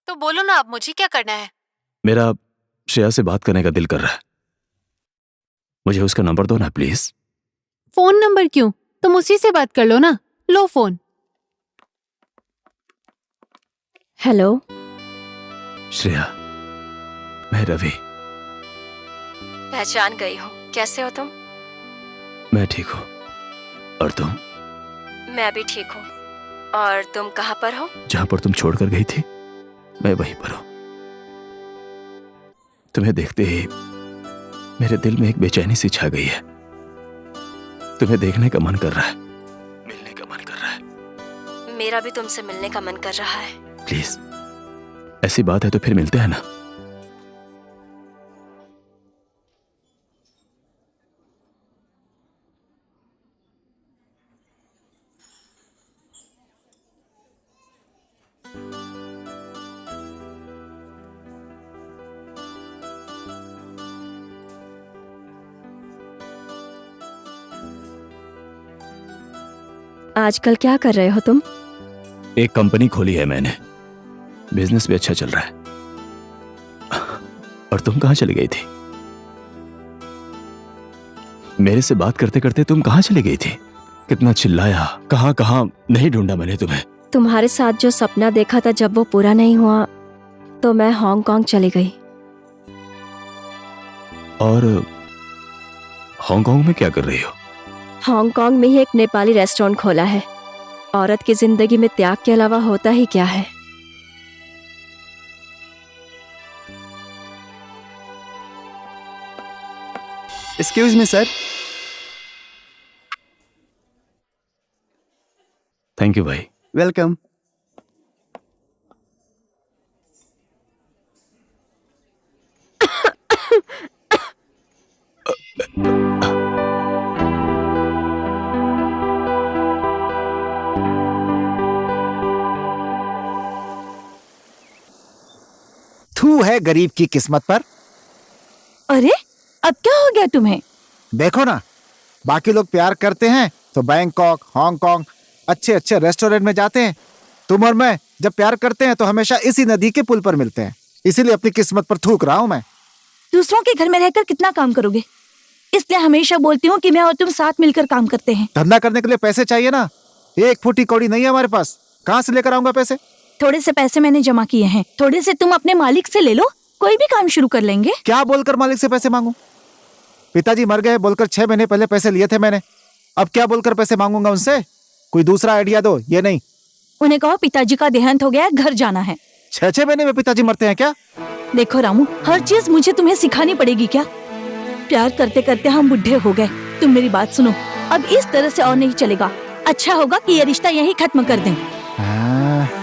तो बोलो ना, अब मुझे क्या करना है? मेरा श्रेया से बात करने का दिल कर रहा है। मुझे उसका नंबर दो ना प्लीज। फोन नंबर क्यों? तुम उसी से बात कर लो ना। लो फोन। हेलो। श्रेया, मैं रवि। पहचान गई हूँ। कैसे हो तुम? मैं ठीक हूँ, और तुम? मैं भी ठीक हूँ। और तुम कहाँ पर हो? जहां पर तुम छोड़कर गई थी, मैं वहीं पर हूँ। तुम्हें देखते ही मेरे दिल में एक बेचैनी सी छा गई है। तुम्हें देखने का मन कर रहा है, मिलने का मन कर रहा है। मेरा भी तुमसे मिलने का मन कर रहा है। प्लीज, ऐसी बात है तो फिर मिलते हैं ना। आजकल क्या कर रहे हो तुम? एक कंपनी खोली है मैंने, बिजनेस भी अच्छा चल रहा है। और तुम कहां चली गई थी? मेरे से बात करते करते तुम कहां चली गई थी? कितना चिल्लाया, कहां कहां नहीं ढूंढा मैंने तुम्हें। तुम्हारे साथ जो सपना देखा था, जब वो पूरा नहीं हुआ तो मैं हांगकांग चली गई। और हांगकांग में क्या कर रही हो? हांगकांग में ही एक नेपाली रेस्टोरेंट खोला है। औरत की जिंदगी में त्याग के अलावा होता ही क्या है। Excuse me sir. Thank you भाई। वेलकम। थू है गरीब की किस्मत पर। अरे, अब क्या हो गया तुम्हें? देखो ना, बाकी लोग प्यार करते हैं तो बैंकॉक, हांगकांग, अच्छे अच्छे रेस्टोरेंट में जाते हैं। तुम और मैं जब प्यार करते हैं तो हमेशा इसी नदी के पुल पर मिलते हैं। इसीलिए अपनी किस्मत पर थूक रहा हूं मैं। दूसरों के घर में रहकर कितना काम करोगे? इसलिए हमेशा बोलती हूँ कि मैं और तुम साथ मिलकर काम करते हैं। धंधा करने के लिए पैसे चाहिए ना। एक फुटी कौड़ी नहीं है हमारे पास, कहाँ से लेकर आऊंगा पैसे? थोड़े से पैसे मैंने जमा किए हैं, थोड़े से तुम अपने मालिक से ले लो, कोई भी काम शुरू कर लेंगे। क्या बोलकर मालिक से पैसे मांगू? पिताजी मर गए बोलकर 6 महीने पहले पैसे लिए थे मैंने। अब क्या बोलकर पैसे मांगूंगा उनसे? कोई दूसरा आइडिया दो। ये नहीं। उन्हें कहो पिताजी का देहांत हो गया है, घर जाना है। 6 महीने में पिताजी मरते हैं क्या? देखो रामू, हर चीज मुझे तुम्हें सिखानी पड़ेगी क्या? प्यार करते करते हम बुढ़े हो गए। तुम मेरी बात सुनो, अब इस तरह से और नहीं चलेगा। अच्छा होगा कि ये रिश्ता यही खत्म कर दें।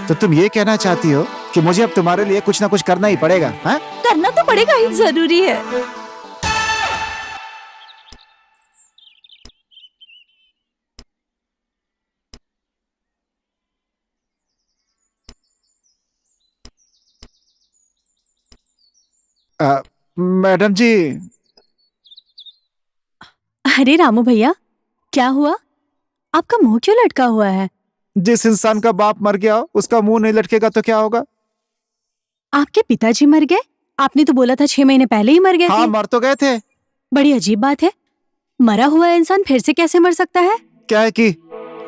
तो तुम ये कहना चाहती हो कि मुझे अब तुम्हारे लिए कुछ ना कुछ करना ही पड़ेगा? हाँ? करना तो पड़ेगा ही, जरूरी है। मैडम जी। अरे रामू भैया, क्या हुआ? आपका मुंह क्यों लटका हुआ है? जिस इंसान का बाप मर गया उसका मुंह नहीं लटकेगा तो क्या होगा? आपके पिताजी मर गए? आपने तो बोला था 6 महीने पहले ही मर गए हाँ, थे। मर तो गए थे। बड़ी अजीब बात है, मरा हुआ इंसान फिर से कैसे मर सकता है? क्या है कि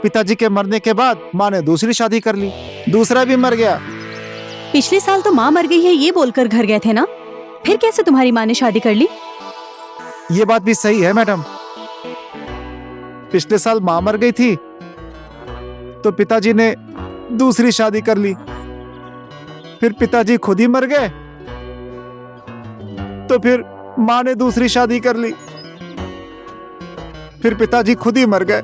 पिताजी के मरने के बाद माँ ने दूसरी शादी कर ली, दूसरा भी मर गया। पिछले साल तो माँ मर गई है ये बोलकर घर गए थे ना, फिर कैसे तुम्हारी माँ ने शादी कर ली? ये बात भी सही है मैडम। पिछले साल माँ मर गई थी तो पिताजी ने दूसरी शादी कर ली, फिर पिताजी खुद ही मर गए तो फिर माँ ने दूसरी शादी कर ली, फिर पिताजी खुद ही मर गए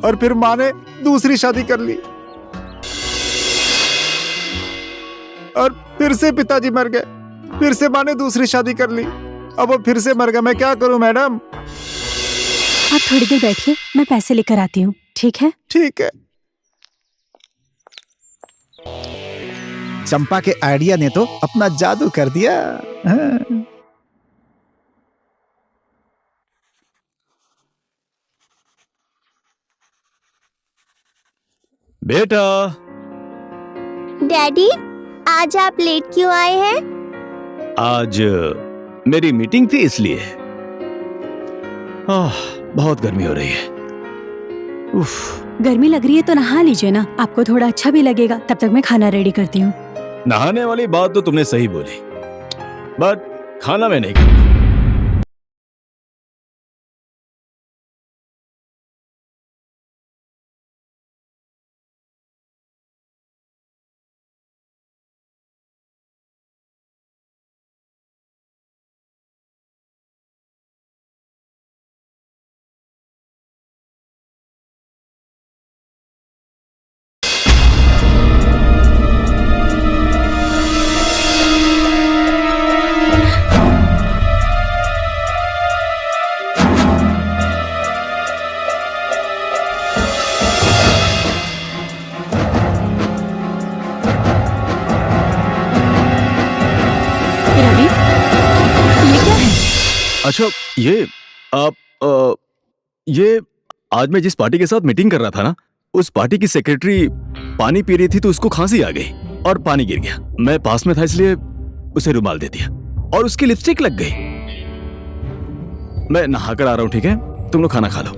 और फिर माँ ने दूसरी शादी कर ली और फिर से पिताजी मर गए, फिर से माँ ने दूसरी शादी कर ली, अब वो फिर से मर गया। मैं क्या करूं मैडम? आप थोड़ी देर बैठिए, मैं पैसे लेकर आती हूँ। ठीक है? ठीक है। चंपा के आइडिया ने तो अपना जादू कर दिया। हाँ। बेटा, डैडी, आज आप लेट क्यों आए हैं? आज मेरी मीटिंग थी इसलिए। बहुत गर्मी हो रही है। उफ। गर्मी लग रही है तो नहा लीजिए ना, आपको थोड़ा अच्छा भी लगेगा। तब तक मैं खाना रेडी करती हूँ। नहाने वाली बात तो तुमने सही बोली, बट खाना मैं नहीं खाऊंगा। रवि, ये क्या है? अच्छा, ये आज मैं जिस पार्टी के साथ मीटिंग कर रहा था ना, उस पार्टी की सेक्रेटरी पानी पी रही थी तो उसको खांसी आ गई और पानी गिर गया। मैं पास में था इसलिए उसे रुमाल दे दिया और उसकी लिपस्टिक लग गई। मैं नहाकर आ रहा हूं, ठीक है? तुम लोग खाना खा लो।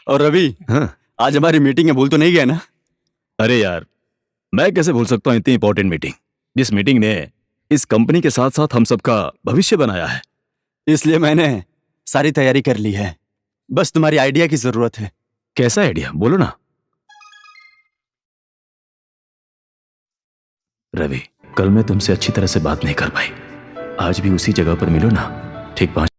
और रवि, हाँ? आज हमारी मीटिंग है, भूल तो नहीं गया ना? अरे यार, मैं कैसे भूल सकता हूँ इतनी इंपॉर्टेंट मीटिंग, जिस मीटिंग ने इस कंपनी के साथ साथ हम सबका भविष्य बनाया है। इसलिए मैंने सारी तैयारी कर ली है, बस तुम्हारी आइडिया की जरूरत है। कैसा आइडिया, बोलो ना। रवि, कल मैं तुमसे अच्छी तरह से बात नहीं कर पाई। आज भी उसी जगह पर मिलो ना, ठीक 5।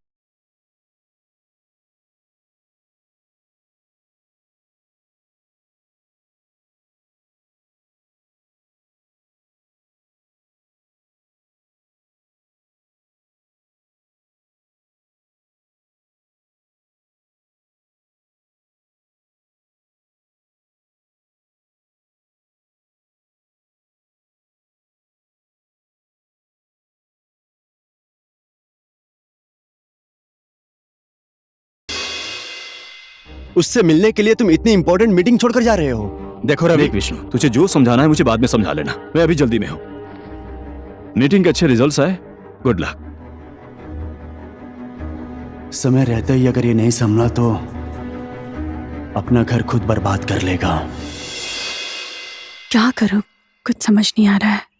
उससे मिलने के लिए तुम इतनी इंपॉर्टेंट मीटिंग छोड़कर जा रहे हो? देखो रवि, देख विष्णु, तुझे जो समझाना है मुझे बाद में समझा लेना, मैं अभी जल्दी में हूं। मीटिंग के अच्छे रिजल्ट्स आए, गुड लक। समय रहते ही अगर ये नहीं संभला तो अपना घर खुद बर्बाद कर लेगा। क्या करूं, कुछ समझ नहीं आ रहा है।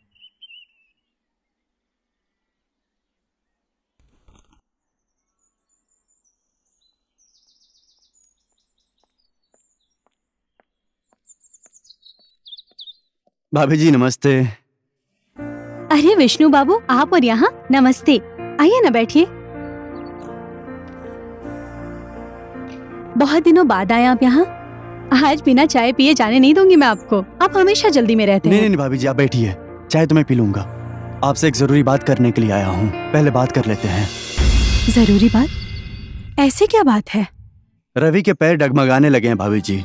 भाभी जी नमस्ते। अरे विष्णु बाबू, आप और यहाँ? नमस्ते, आइए ना, बैठिए। बहुत दिनों बाद आए आप यहाँ। आज बिना चाय पिए जाने नहीं दूंगी मैं आपको। आप हमेशा जल्दी में रहते हैं। नहीं भाभी जी, आप बैठिए, चाय तो मैं पी लूंगा। आपसे एक जरूरी बात करने के लिए आया हूँ, पहले बात कर लेते हैं। जरूरी बात? ऐसे क्या बात है? रवि के पैर डगमगाने लगे हैं भाभी जी।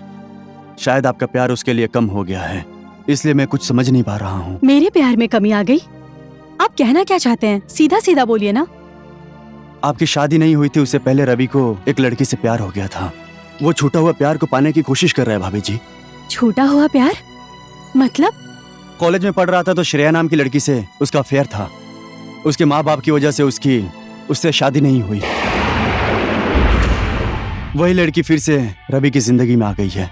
शायद आपका प्यार उसके लिए कम हो गया है, इसलिए मैं कुछ समझ नहीं पा रहा हूँ। मेरे प्यार में कमी आ गई? आप कहना क्या चाहते हैं? सीधा सीधा बोलिए ना। आपकी शादी नहीं हुई थी, उससे पहले रवि को एक लड़की से प्यार हो गया था। वो छूटा हुआ प्यार को पाने की कोशिश कर रहा है भाभी जी। छूटा हुआ प्यार मतलब? कॉलेज में पढ़ रहा था तो श्रेया नाम की लड़की से उसका अफेयर था। उसके माँ बाप की वजह से उससे शादी नहीं हुई। वही लड़की फिर से रवि की जिंदगी में आ गई है।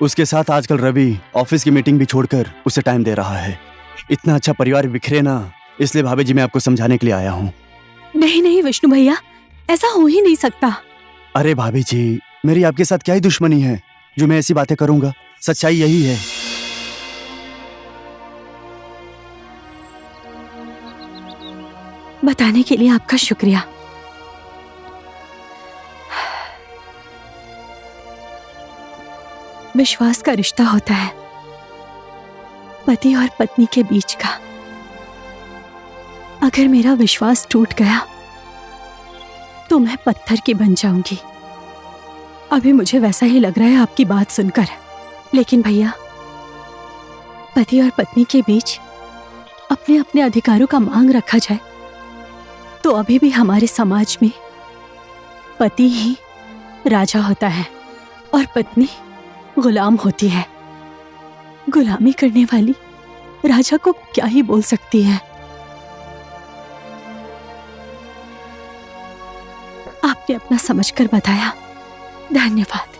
उसके साथ आजकल रवि ऑफिस की मीटिंग भी छोड़कर उसे टाइम दे रहा है। इतना अच्छा परिवार बिखरे ना, इसलिए भाभी जी मैं आपको समझाने के लिए आया हूँ। नहीं नहीं विष्णु भैया, ऐसा हो ही नहीं सकता। अरे भाभी जी, मेरी आपके साथ क्या ही दुश्मनी है जो मैं ऐसी बातें करूंगा। सच्चाई यही है। बताने के लिए आपका शुक्रिया। विश्वास का रिश्ता होता है पति और पत्नी के बीच का। अगर मेरा विश्वास टूट गया तो मैं पत्थर की बन जाऊंगी। अभी मुझे वैसा ही लग रहा है आपकी बात सुनकर। लेकिन भैया, पति और पत्नी के बीच अपने अपने अधिकारों का मांग रखा जाए तो अभी भी हमारे समाज में पति ही राजा होता है और पत्नी गुलाम होती है। गुलामी करने वाली राजा को क्या ही बोल सकती है। आपने अपना समझकर बताया, धन्यवाद।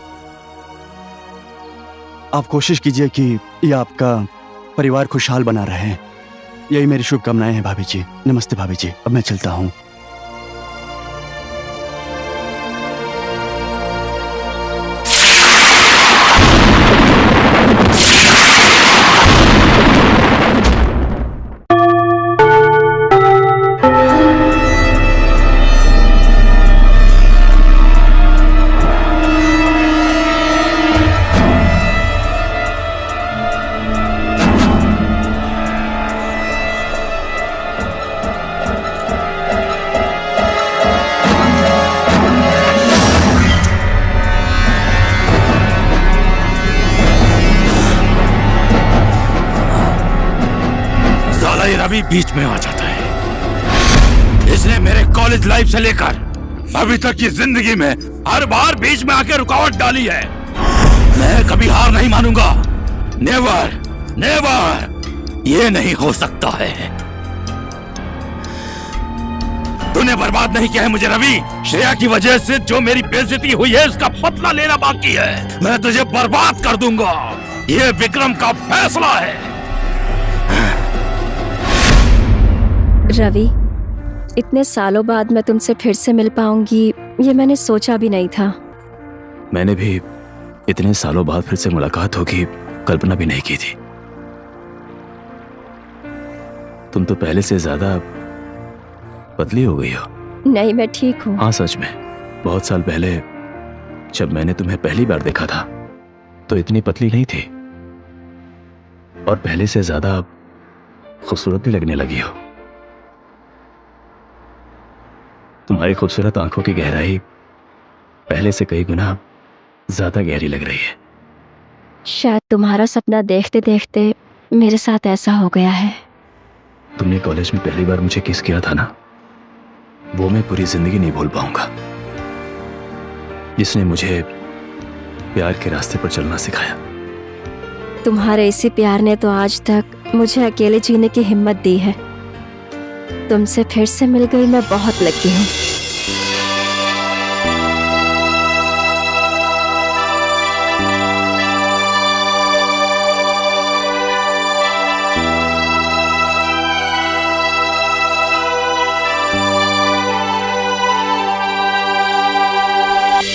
आप कोशिश कीजिए कि ये आपका परिवार खुशहाल बना रहे। यही मेरी शुभकामनाएं हैं भाभी जी। नमस्ते भाभी जी, अब मैं चलता हूँ। साला ये रवि बीच में आ जाता है। इसने मेरे कॉलेज लाइफ से लेकर अभी तक की जिंदगी में हर बार बीच में आके रुकावट डाली है। मैं कभी हार नहीं मानूंगा। नेवर नेवर, ये नहीं हो सकता है। तूने बर्बाद नहीं किया है मुझे रवि। श्रेया की वजह से जो मेरी बेइज्जती हुई है उसका बदला लेना बाकी है। मैं तुझे बर्बाद कर दूंगा। ये विक्रम का फैसला है। रवि, इतने सालों बाद मैं तुमसे फिर से मिल पाऊंगी ये मैंने सोचा भी नहीं था। मैंने भी इतने सालों बाद फिर से मुलाकात होगी कल्पना भी नहीं की थी। तुम तो पहले से ज्यादा पतली हो गई हो। नहीं, मैं ठीक हूँ। हाँ सच में, बहुत साल पहले जब मैंने तुम्हें पहली बार देखा था तो इतनी पतली नहीं थी और पहले से ज्यादा खूबसूरत भी लगने लगी हो। तुम्हारी खूबसूरत आंखों की गहराई पहले से कई गुना ज्यादा गहरी लग रही है। शायद तुम्हारा सपना देखते देखते मेरे साथ ऐसा हो गया है। तुमने कॉलेज में पहली बार मुझे किस किया था ना, वो मैं पूरी जिंदगी नहीं भूल पाऊंगा। जिसने मुझे प्यार के रास्ते पर चलना सिखाया। तुम्हारे इसी प्यार ने तो आज तक मुझे अकेले जीने की हिम्मत दी है। तुमसे फिर से मिल गई, मैं बहुत लकी हूँ।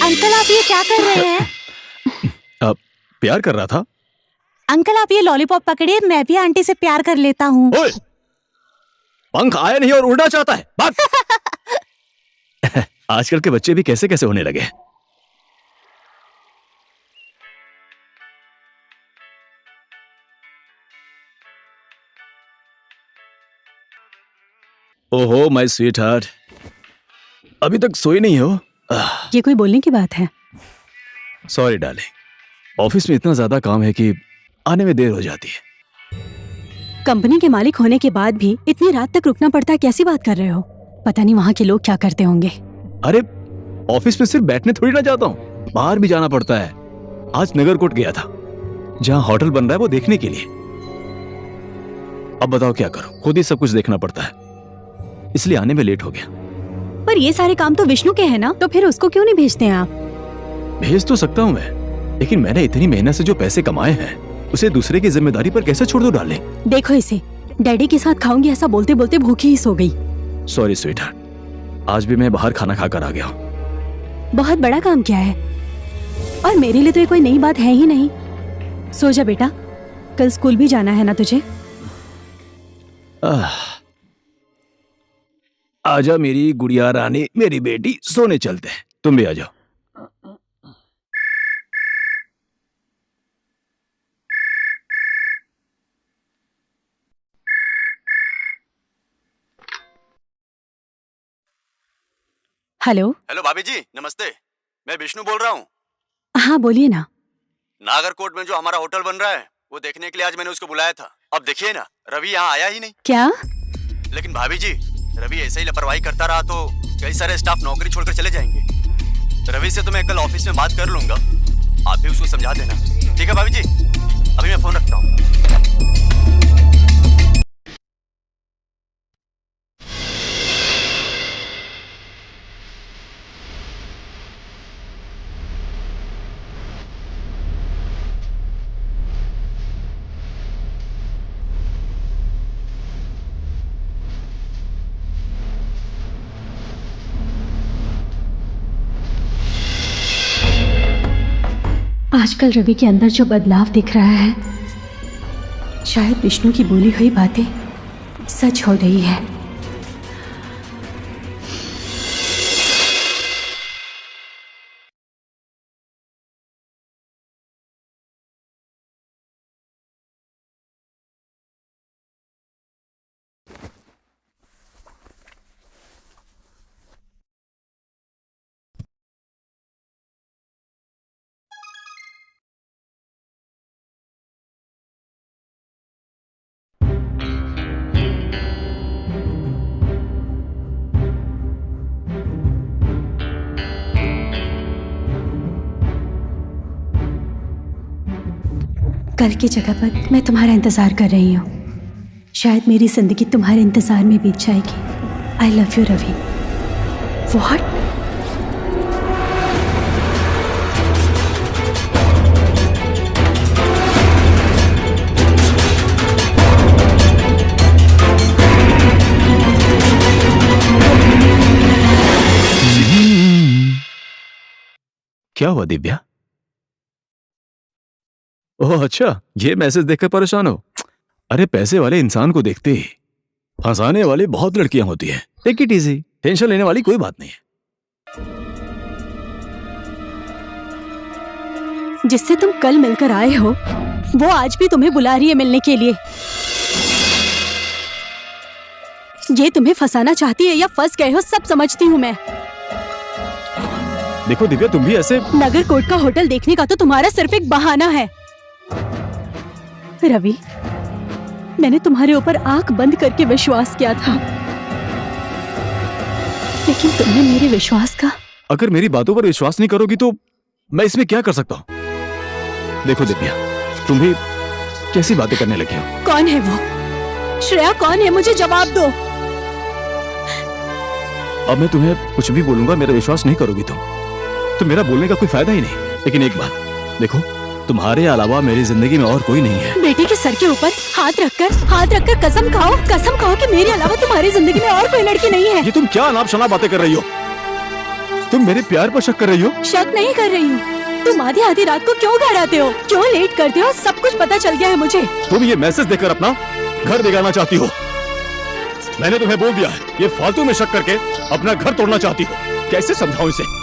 अंकल, आप ये क्या कर रहे हैं? अब प्यार कर रहा था। अंकल, आप ये लॉलीपॉप पकड़िए, मैं भी आंटी से प्यार कर लेता हूँ। ओए, पंख आया नहीं और उड़ना चाहता है। बात आजकल के बच्चे भी कैसे कैसे होने लगे। ओहो माय स्वीट हार्ट, अभी तक सोई नहीं हो? ये कोई बोलने की बात है? सॉरी डार्लिंग, ऑफिस में इतना ज्यादा काम है कि आने में देर हो जाती है। कंपनी के मालिक होने के बाद भी इतनी रात तक रुकना पड़ता है, कैसी बात कर रहे हो? पता नहीं वहाँ के लोग क्या करते होंगे। अरे ऑफिस में सिर्फ बैठने थोड़ी ना जाता हूँ, बाहर भी जाना पड़ता है। आज नगरकोट गया था, जहाँ होटल बन रहा है वो देखने के लिए। अब बताओ क्या करूं, खुद ही सब कुछ देखना पड़ता है, इसलिए आने में लेट हो गया। पर ये सारे काम तो विष्णु के हैं ना, तो फिर उसको क्यों नहीं भेजते हैं आप? भेज तो सकता हूँ मैं, लेकिन मैंने इतनी मेहनत से जो पैसे कमाए हैं उसे दूसरे की जिम्मेदारी पर कैसे छोड़ दो डार्लिंग। देखो इसे, डैडी के साथ खाऊंगी ऐसा बोलते बोलते भूखी ही सो गई। सॉरी स्वीटहार्ट, आज भी मैं बाहर खाना खाकर आ गया हूँ। बहुत बड़ा काम किया है और मेरे लिए तो ये कोई नई बात है ही नहीं। सो जा बेटा, कल स्कूल भी जाना है ना तुझे। आजा मेरी गुड़िया रानी, मेरी बेटी, सोने चलते हैं। तुम भी आ जाओ। हेलो। हेलो भाभी जी, नमस्ते। मैं विष्णु बोल रहा हूँ। हाँ बोलिए ना। नागरकोट में जो हमारा होटल बन रहा है वो देखने के लिए आज मैंने उसको बुलाया था। अब देखिए ना, रवि यहाँ आया ही नहीं। क्या? लेकिन भाभी जी, रवि ऐसे ही लापरवाही करता रहा तो कई सारे स्टाफ नौकरी छोड़कर चले जाएंगे। रवि से तो मैं कल ऑफिस में बात कर लूंगा, आप भी उसको समझा देना। ठीक है भाभी जी, अभी मैं फोन रखता हूँ। आजकल रवि के अंदर जो बदलाव दिख रहा है, शायद विष्णु की बोली हुई बातें सच हो रही है। कल की जगह पर मैं तुम्हारा इंतजार कर रही हूँ। शायद मेरी जिंदगी तुम्हारे इंतजार में बीत जाएगी। I love you Ravi. What? क्या हुआ दिव्या? ओह अच्छा, ये मैसेज देखकर परेशान हो? अरे पैसे वाले इंसान को देखते ही फंसाने वाली बहुत लड़कियां होती हैं। टेक इट इजी, टेंशन लेने वाली कोई बात नहीं है। जिससे तुम कल मिलकर आए हो वो आज भी तुम्हें बुला रही है मिलने के लिए। ये तुम्हें फंसाना चाहती है या फंस गए हो, सब समझती हूँ मैं। देखो दिव्या, तुम भी ऐसे। नगरकोट का होटल देखने का तो तुम्हारा सिर्फ एक बहाना है। रवि, मैंने तुम्हारे ऊपर आंख बंद करके विश्वास किया था, लेकिन तुमने मेरे विश्वास का। अगर मेरी बातों पर विश्वास नहीं करोगी तो मैं इसमें क्या कर सकता हूँ? देखो दिव्या, तुम भी कैसी बातें करने लगी हो? कौन है वो? श्रेया कौन है? मुझे जवाब दो। अब मैं तुम्हें कुछ भी बोलूंगा, मेरा विश्वास नहीं करोगी तो मेरा बोलने का कोई फायदा ही नहीं। लेकिन एक बात देखो, तुम्हारे अलावा मेरी जिंदगी में और कोई नहीं है। बेटे के सर के ऊपर हाथ रखकर कसम खाओ कि मेरे अलावा तुम्हारी जिंदगी में और कोई लड़की नहीं है। ये तुम क्या अनाप शनाप बातें कर रही हो? तुम मेरे प्यार पर शक कर रही हो? शक नहीं कर रही हूँ। तुम आधी रात को क्यों घर आते हो, क्यों लेट करते हो? सब कुछ पता चल गया है मुझे। तुम ये मैसेज देखकर अपना घर बिगाड़ना चाहती हो। मैंने तुम्हें बोल दिया है, ये फालतू में शक करके अपना घर तोड़ना चाहती हो। कैसे समझाऊं इसे?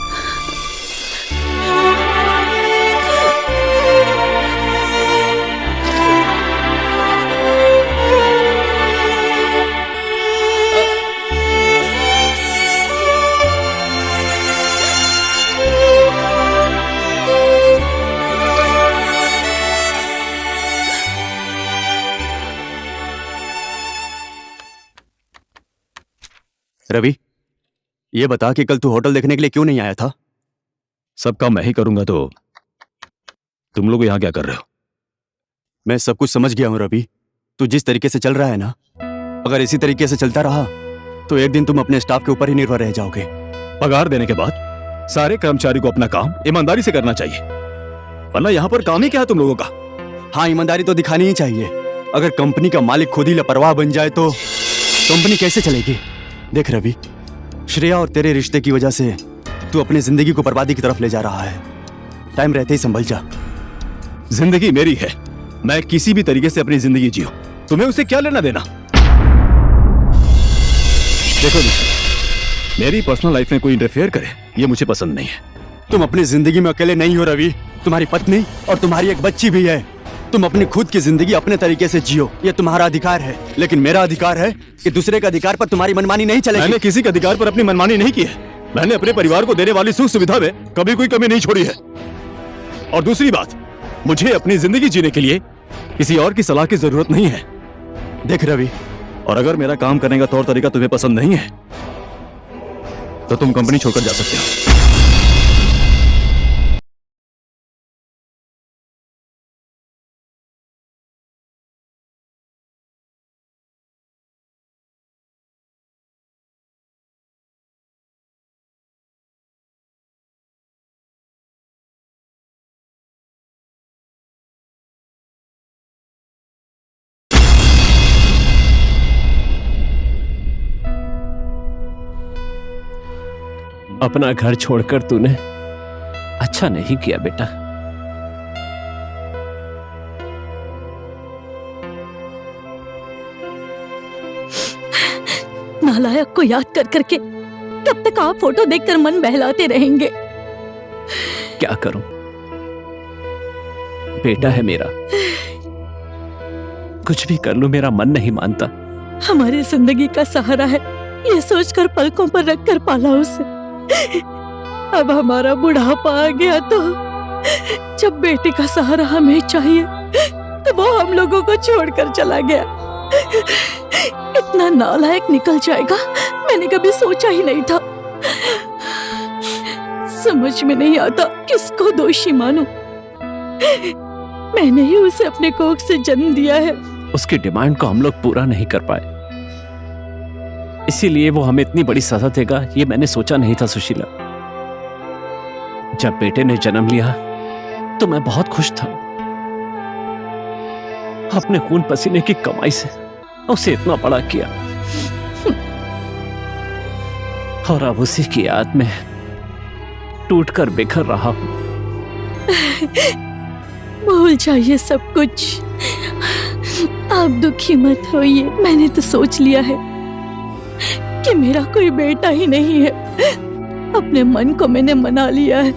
रवि, ये बता कि कल तू होटल देखने के लिए क्यों नहीं आया था? सब काम मैं ही करूंगा तो तुम लोग यहाँ क्या कर रहे हो? मैं सब कुछ समझ गया हूँ रवि। तू जिस तरीके से चल रहा है ना, अगर इसी तरीके से चलता रहा तो एक दिन तुम अपने स्टाफ के ऊपर ही निर्भर रह जाओगे। पगार देने के बाद सारे कर्मचारी को अपना काम ईमानदारी से करना चाहिए, वरना यहाँ पर काम ही क्या है तुम लोगों का? हाँ, ईमानदारी तो दिखानी ही चाहिए। अगर कंपनी का मालिक खुद ही लापरवाह बन जाए तो कंपनी कैसे चलेगी? देख रवि, श्रेया और तेरे रिश्ते की वजह से तू अपनी जिंदगी को बर्बादी की तरफ ले जा रहा है। टाइम रहते ही संभल जा। जिंदगी मेरी है, मैं किसी भी तरीके से अपनी जिंदगी जियो, तुम्हें उसे क्या लेना देना? देखो निशा, मेरी पर्सनल लाइफ में कोई इंटरफेयर करे ये मुझे पसंद नहीं है। तुम अपनी जिंदगी में अकेले नहीं हो रवि, तुम्हारी पत्नी और तुम्हारी एक बच्ची भी है। तुम अपनी खुद की जिंदगी अपने तरीके से जियो, ये तुम्हारा अधिकार है। लेकिन मेरा अधिकार है कि दूसरे के अधिकार पर तुम्हारी मनमानी नहीं चलेगी। मैंने किसी के अधिकार पर अपनी मनमानी नहीं की है। मैंने अपने परिवार को देने वाली सुख सुविधा में कभी कोई कमी नहीं छोड़ी है। और दूसरी बात, मुझे अपनी जिंदगी जीने के लिए किसी और की सलाह की जरूरत नहीं है। देख रवि, और अगर मेरा काम करने का तौर तरीका तुम्हें पसंद नहीं है तो तुम कंपनी छोड़कर जा सकते हो। अपना घर छोड़कर तूने अच्छा नहीं किया बेटा। नालायक को याद कर करके कब तक आप फोटो देखकर मन बहलाते रहेंगे? क्या करूं, बेटा है मेरा, कुछ भी कर लूं मेरा मन नहीं मानता। हमारी जिंदगी का सहारा है ये सोचकर पलकों पर रखकर पाला उसे। अब हमारा बुढ़ापा आ गया तो जब बेटे का सहारा हमें चाहिए तो वो हम लोगों को छोड़कर चला गया। इतना नालायक निकल जाएगा मैंने कभी सोचा ही नहीं था। समझ में नहीं आता किसको दोषी मानूं। मैंने ही उसे अपने कोख से जन्म दिया है। उसकी डिमांड को हम लोग पूरा नहीं कर पाए, इसीलिए वो हमें इतनी बड़ी सजा देगा ये मैंने सोचा नहीं था सुशीला। जब बेटे ने जन्म लिया तो मैं बहुत खुश था। अपने खून पसीने की कमाई से उसे इतना बड़ा किया और अब उसी की याद में टूटकर बिखर रहा हूं। भूल जाइए सब कुछ, आप दुखी मत होइए। मैंने तो सोच लिया है कि मेरा कोई बेटा ही नहीं है। अपने मन को मैंने मना लिया है।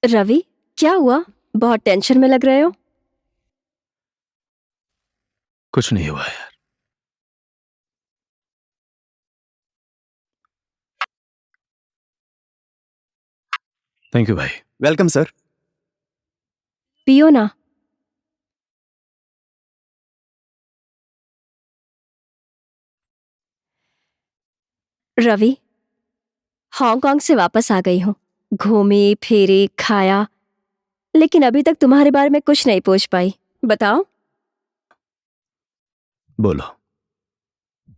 रवि, क्या हुआ? बहुत टेंशन में लग रहे हो। कुछ नहीं हुआ यार। थैंक यू भाई। Welcome sir. पियो ना। रवि, हांगकांग से वापस आ गई हूँ। घूमी फिरी खाया, लेकिन अभी तक तुम्हारे बारे में कुछ नहीं पूछ पाई। बताओ। बोलो,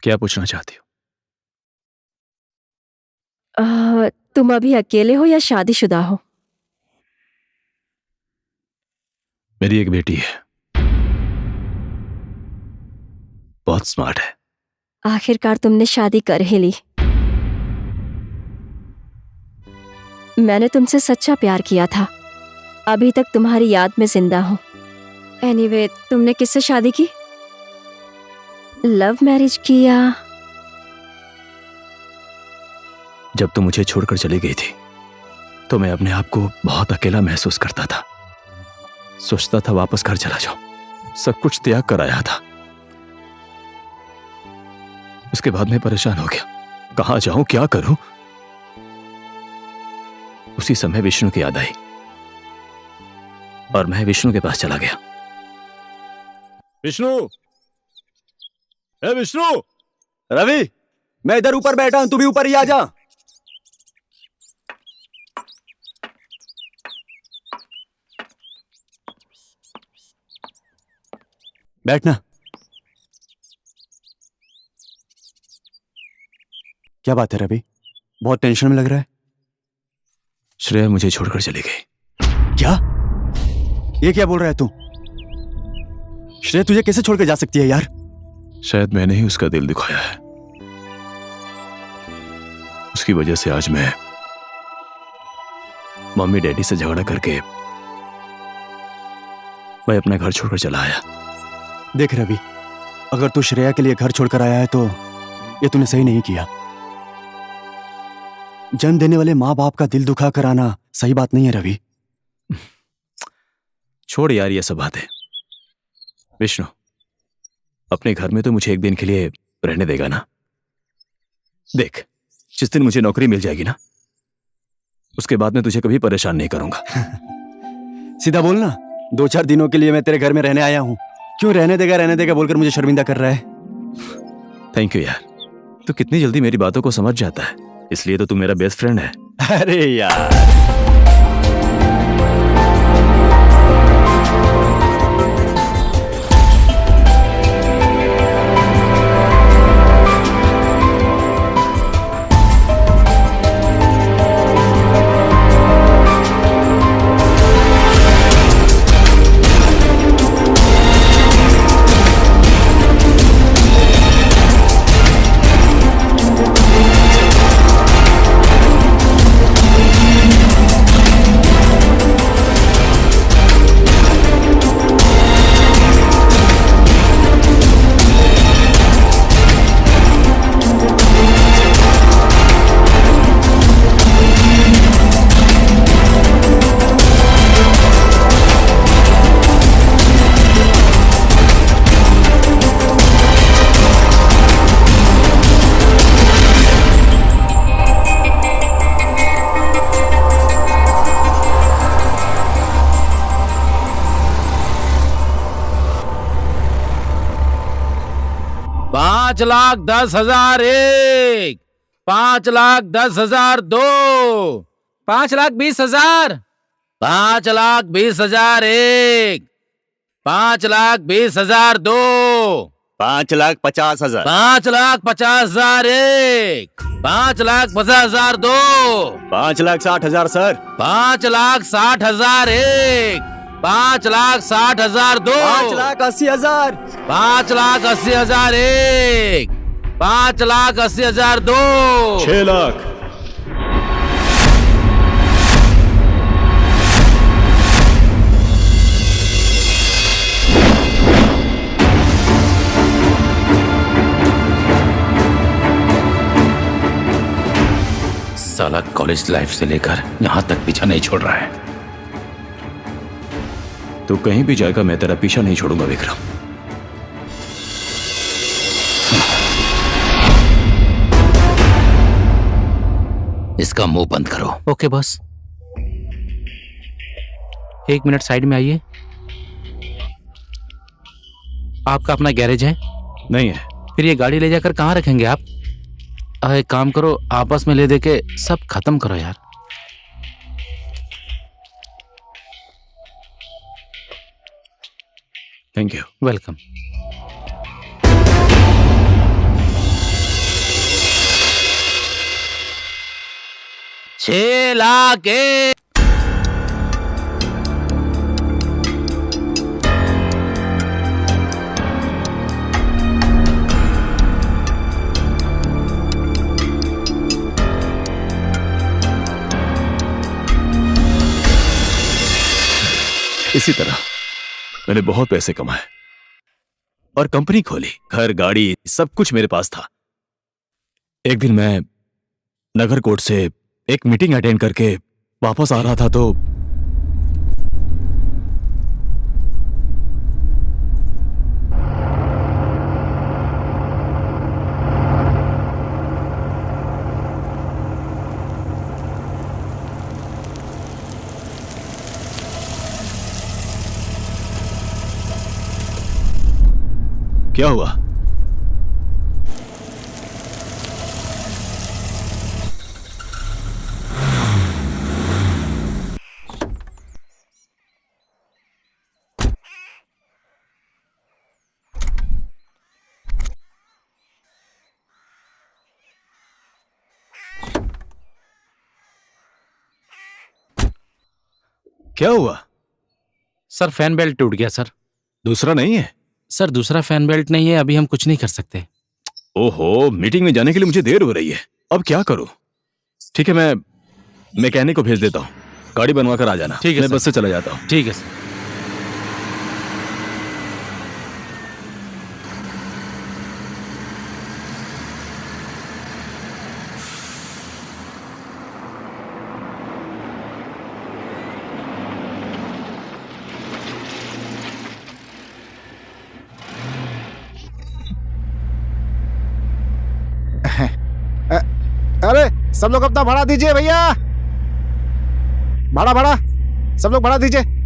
क्या पूछना चाहती हो? तुम अभी अकेले हो या शादीशुदा हो? मेरी एक बेटी है, बहुत स्मार्ट है। आखिरकार तुमने शादी कर ही ली। मैंने तुमसे सच्चा प्यार किया था, अभी तक तुम्हारी याद में जिंदा हूं। एनीवे, तुमने किससे शादी की? लव मैरिज की या? जब तुम मुझे छोड़कर चली गई थी तो मैं अपने आप को बहुत अकेला महसूस करता था। सोचता था वापस घर चला जाऊं, सब कुछ त्याग कर आया था। उसके बाद मैं परेशान हो गया, कहां जाऊं, क्या करूं। उसी समय विष्णु की याद आई और मैं विष्णु के पास चला गया। विष्णु, ए विष्णु। रवि, मैं इधर ऊपर बैठा हूं, तू भी ऊपर ही आ जा। बैठना। क्या बात है रवि, बहुत टेंशन में लग रहा है। श्रेया मुझे छोड़कर चली गई। क्या? ये क्या बोल रहा है तू? श्रेया तुझे कैसे छोड़कर जा सकती है यार? शायद मैंने ही उसका दिल दुखाया है। उसकी वजह से आज मैं मम्मी डैडी से झगड़ा करके मैं अपना घर छोड़कर चला आया। देख रवि, अगर तू श्रेया के लिए घर छोड़कर आया है तो ये तूने सही नहीं किया। जन्म देने वाले माँ बाप का दिल दुखा कर आना सही बात नहीं है रवि। छोड़ यार ये सब बातें। विष्णु, अपने घर में तो मुझे एक दिन के लिए रहने देगा ना? देख, जिस दिन मुझे नौकरी मिल जाएगी ना, उसके बाद मैं तुझे कभी परेशान नहीं करूंगा। सीधा बोलना, 2-4 दिनों के लिए मैं तेरे घर में रहने आया हूँ। क्यों रहने देगा बोलकर मुझे शर्मिंदा कर रहा है? थैंक यू यार, तू कितनी जल्दी मेरी बातों को समझ जाता है, इसलिए तो तू मेरा बेस्ट फ्रेंड है। अरे यार, पाँच लाख 10,000 1, 5,10,000 2, 5,20,000, 5,20,000 1, 5,20,000 2, 5,50,000, 5,50,000 1, 5,50,000 2, 5,60,000 सर, 5,60,000 1, 5,60,000 2, 5,80,000, 5,80,000 1, 5,80,000 2, 6 लाख। साला कॉलेज लाइफ से लेकर यहाँ तक पीछा नहीं छोड़ रहा है। तू कहीं भी जाएगा, मैं तेरा पीछा नहीं छोड़ूंगा विक्रम। इसका मुंह बंद करो। Okay boss. 1 मिनट साइड में आइए। आपका अपना गैरेज है? नहीं है। फिर ये गाड़ी ले जाकर कहाँ रखेंगे आप? एक काम करो, आपस में ले दे के सब खत्म करो यार। Thank you. वेलकम। छह लाख एक। इसी तरह मैंने बहुत पैसे कमाए और कंपनी खोली, घर गाड़ी सब कुछ मेरे पास था। एक दिन मैं नगर कोर्ट से एक मीटिंग अटेंड करके वापस आ रहा था तो क्या हुआ? क्या हुआ? सर फैन बेल्ट टूट गया सर। दूसरा नहीं है? सर दूसरा फैन बेल्ट नहीं है, अभी हम कुछ नहीं कर सकते। ओहो, मीटिंग में जाने के लिए मुझे देर हो रही है, अब क्या करूं? ठीक है, मैं मैकेनिक को भेज देता हूं, गाड़ी बनवा कर आ जाना। ठीक है, मैं सर। बस से चला जाता हूं। ठीक है सर। अरे सब लोग अपना भाड़ा दीजिए भैया, भाड़ा भाड़ा, सब लोग भाड़ा दीजिए।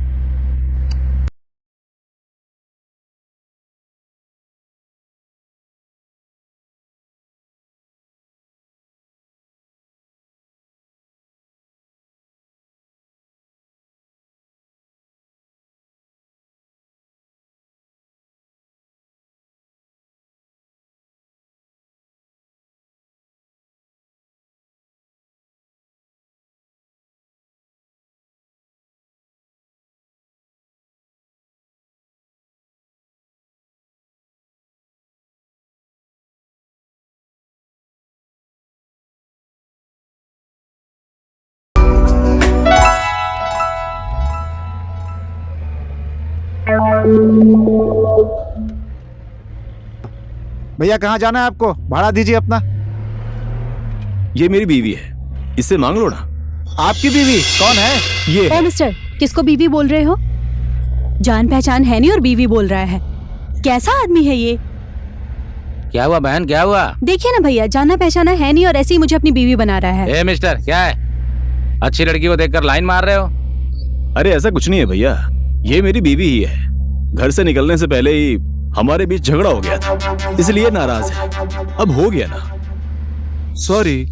भैया कहाँ जाना है आपको, भाड़ा दीजिए अपना। ये मेरी बीवी है, इससे मांग लो ना। आपकी बीवी कौन है? ये ओ मिस्टर, किसको बीवी बोल रहे हो? जान पहचान है नहीं और बीवी बोल रहा है। कैसा आदमी है ये? क्या हुआ बहन, क्या हुआ? देखिए ना भैया, जाना पहचाना है नहीं और ऐसे ही मुझे अपनी बीवी बना रहा है। ए मिस्टर, क्या है? अच्छी लड़की को देखकर लाइन मार रहे हो? अरे ऐसा कुछ नहीं है भैया, ये मेरी बीवी ही है। घर से निकलने से पहले ही हमारे बीच झगड़ा हो गया था, इसलिए नाराज है। अब हो गया ना, सॉरी।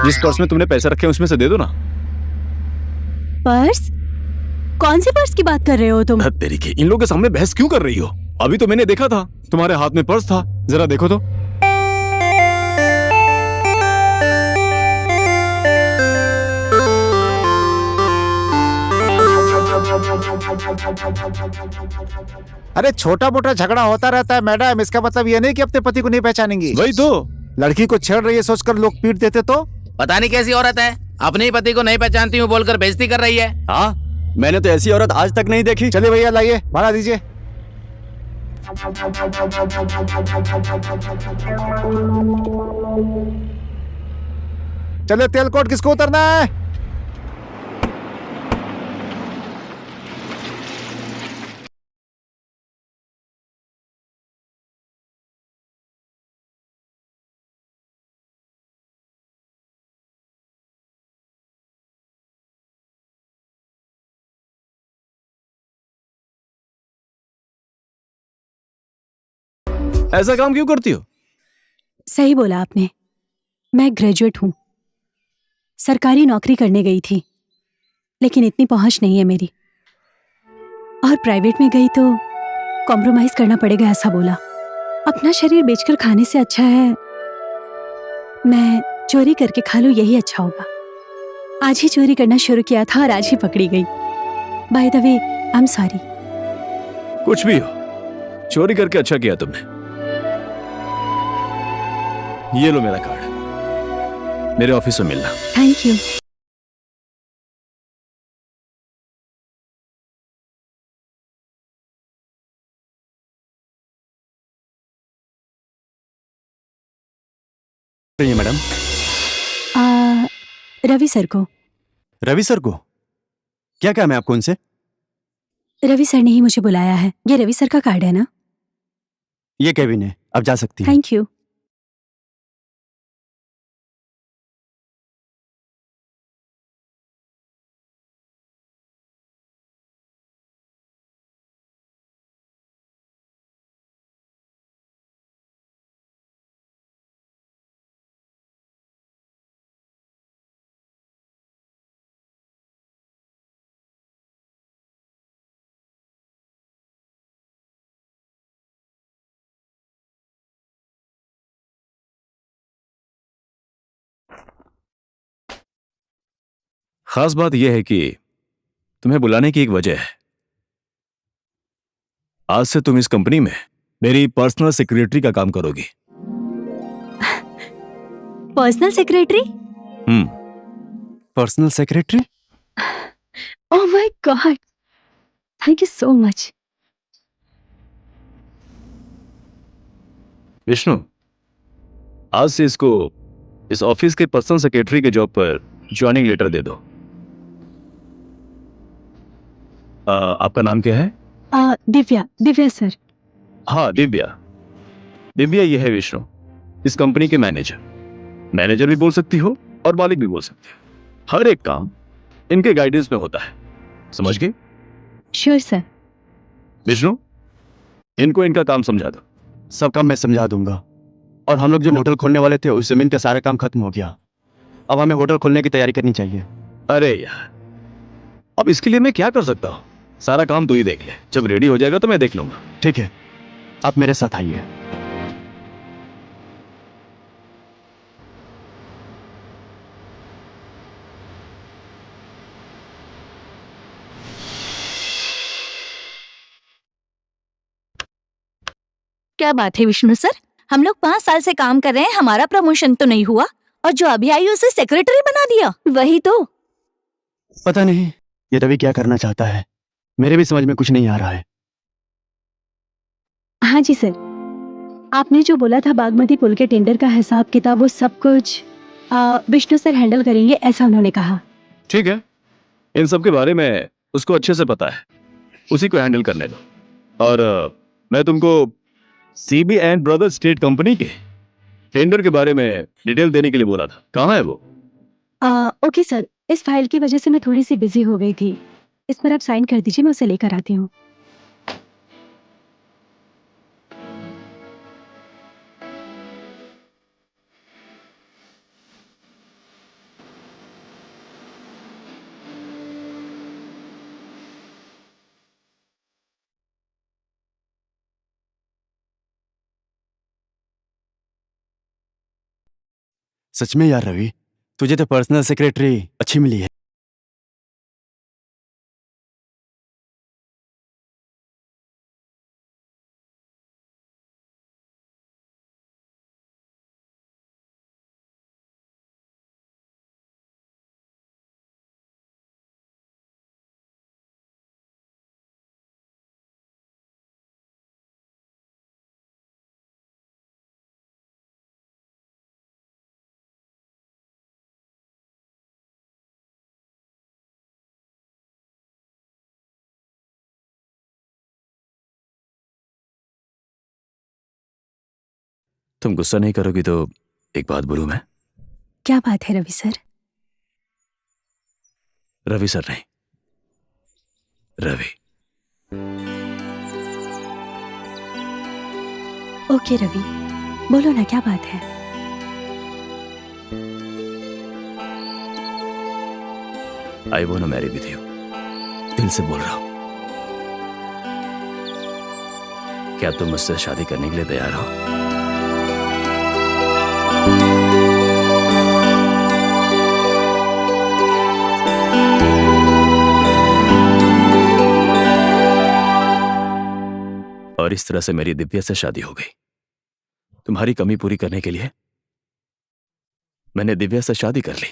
जिस पर्स में तुमने पैसे रखे उसमें से दे दो ना। पर्स? कौन सी पर्स की बात कर रहे हो तुम? तेरी के, इन लोगों के सामने बहस क्यों कर रही हो? अभी तो मैंने देखा था तुम्हारे हाथ में पर्स था, जरा देखो तो। अरे छोटा मोटा झगड़ा होता रहता है मैडम, इसका मतलब ये नहीं कि अपने पति को नहीं पहचानेंगी। वही तो, लड़की को छेड़ रही है सोचकर लोग पीट देते तो। पता नहीं कैसी औरत है, अपने ही पति को नहीं पहचानती हूँ बोलकर बेइज्जती कर रही है। हाँ, मैंने तो ऐसी औरत आज तक नहीं देखी। चलिए भैया लाइए, भाड़ा दीजिए। चलिए, तेल कोट किसको उतरना है? ऐसा काम क्यों करती हो? सही बोला आपने, मैं ग्रेजुएट हूँ, सरकारी नौकरी करने गई थी, लेकिन इतनी पहुंच नहीं है मेरी, और प्राइवेट में गई तो कॉम्प्रोमाइज करना पड़ेगा ऐसा बोला। अपना शरीर बेचकर खाने से अच्छा है मैं चोरी करके खा लूं, यही अच्छा होगा। आज ही चोरी करना शुरू किया था और आज ही पकड़ी गई। By the way, I am sorry. कुछ भी हो, चोरी करके अच्छा किया तुमने। ये लो मेरा कार्ड, मेरे ऑफिस में मिलना। Thank you. Madam, Ravi sir को। रवि सर को? क्या काम है आपको उनसे? रवि सर ने ही मुझे बुलाया है। ये रवि सर का कार्ड है ना? ये केविन है, अब जा सकती हैं। Thank you. खास बात यह है कि तुम्हें बुलाने की एक वजह है। आज से तुम इस कंपनी में मेरी पर्सनल सेक्रेटरी का काम करोगी। Personal secretary? Personal secretary? Oh my God, thank you so much. Vishnu, आज से इसको इस ऑफिस के पर्सनल सेक्रेटरी के जॉब पर ज्वाइनिंग लेटर दे दो। आपका नाम क्या है? दिव्या। दिव्या सर। हाँ, दिव्या। दिव्या, ये है विष्णु, इस कंपनी के मैनेजर। मैनेजर भी बोल सकती हो और मालिक भी बोल सकते हो। हर एक काम इनके गाइडेंस में होता है, समझ गए? Sure sir. विष्णु, इनको इनका काम समझा दो। सब काम मैं समझा दूंगा। और हम लोग जो होटल खोलने वाले थे उस जमीन का सारा काम खत्म हो गया। अब हमें होटल खोलने की तैयारी करनी चाहिए। अरे यार, अब इसके लिए मैं क्या कर सकता हूँ? सारा काम तू ही देख ले, जब रेडी हो जाएगा तो मैं देख लूंगा। ठीक है, आप मेरे साथ आइए। क्या बात है विष्णु सर, हम लोग 5 साल से काम कर रहे हैं, हमारा प्रमोशन तो नहीं हुआ और जो अभी आई उसे सेक्रेटरी बना दिया। वही तो। पता नहीं ये रवि क्या करना चाहता है, मेरे भी समझ में कुछ नहीं आ रहा है। हाँ जी सर, आपने जो बोला था बागमती पुल के टेंडर का हिसाब किताब वो सब कुछ विष्णु सर हैंडल करेंगे, ऐसा उन्होंने कहा। ठीक है, इन सब के बारे में उसको अच्छे से पता है, उसी को हैंडल करने दो। और मैं तुमको CB and brother state company के टेंडर के बारे में डिटेल देने के लिए बोला था। कहाँ है वो? ओके सर, इस फाइल की वजह से मैं थोड़ी सी बिजी हो गई थी, इस पर आप साइन कर दीजिए, मैं उसे लेकर आती हूँ। सच में यार रवि, तुझे तो पर्सनल सेक्रेटरी अच्छी मिली है। तुम गुस्सा नहीं करोगी तो एक बात बोलूं मैं? क्या बात है रवि सर? रवि सर नहीं, रवि। ओके रवि, बोलो ना, क्या बात है? I want to marry with you, दिल से बोल रहा हूं। क्या तुम मुझसे शादी करने के लिए तैयार हो? और इस तरह से मेरी दिव्या से शादी हो गई। तुम्हारी कमी पूरी करने के लिए मैंने दिव्या से शादी कर ली,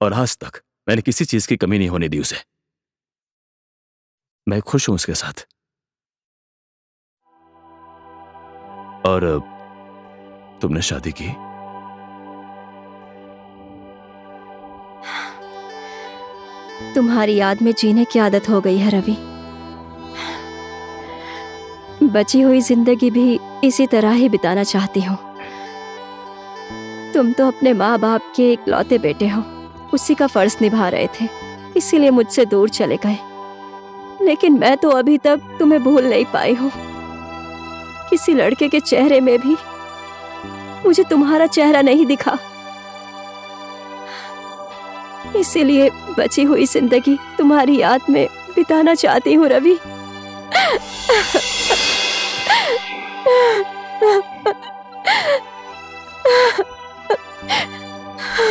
और आज तक मैंने किसी चीज की कमी नहीं होने दी उसे। मैं खुश हूं उसके साथ। और तुमने शादी की? तुम्हारी याद में जीने की आदत हो गई है रवि। बची हुई जिंदगी भी इसी तरह ही बिताना चाहती हूँ। तुम तो अपने माँ बाप के इकलौते बेटे हो, उसी का फर्ज निभा रहे थे, इसीलिए मुझसे दूर चले गए। लेकिन मैं तो अभी तक तुम्हें भूल नहीं पाई हूँ। किसी लड़के के चेहरे में भी मुझे तुम्हारा चेहरा नहीं दिखा। इसीलिए बची हुई जिंदगी तुम्हारी याद में बिताना चाहती हूँ रवि।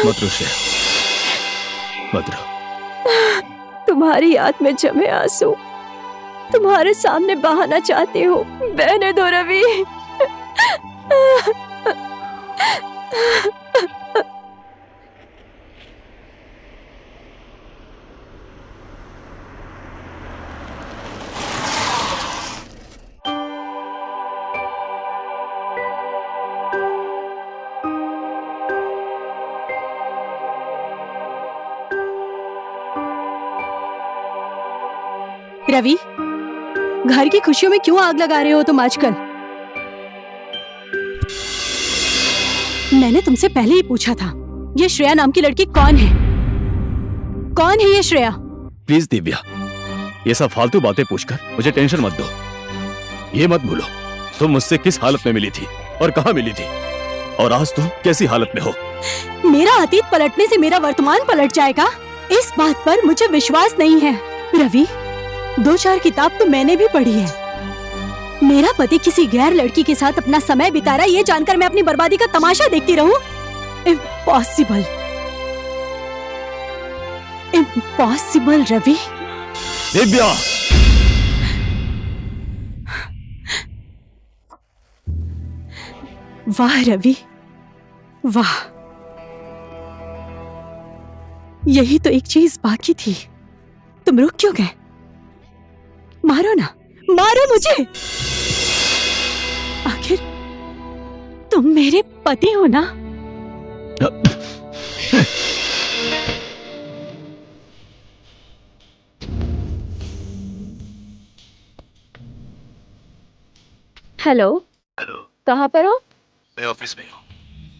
मत रो श्रेया, मत रो। तुम्हारी याद में जमे आंसू तुम्हारे सामने बहाना चाहती हूँ, बहने दो रवि। रवि, घर की खुशियों में क्यों आग लगा रहे हो तुम आजकल? मैंने तुमसे पहले ही पूछा था, ये श्रेया नाम की लड़की कौन है? कौन है ये श्रेया? प्लीज दिव्या, ये सब फालतू बातें पूछकर मुझे टेंशन मत दो। ये मत भूलो तुम मुझसे किस हालत में मिली थी और कहाँ मिली थी, और आज तुम कैसी हालत में हो। मेरा अतीत पलटने से मेरा वर्तमान पलट जाएगा, इस बात पर मुझे विश्वास नहीं है। रवि, 2-4 किताब तो मैंने भी पढ़ी है। मेरा पति किसी गैर लड़की के साथ अपना समय बिता रहा है, ये जानकर मैं अपनी बर्बादी का तमाशा देखती रहूं? Impossible, impossible Ravi. दिव्या, वाह रवि, वाह। यही तो एक चीज बाकी थी, तुम रुक क्यों गए? मारो ना, मारो मुझे। आखिर तुम मेरे पति हो ना? हेलो। हेलो, कहाँ पर हो? मैं ऑफिस में हूँ।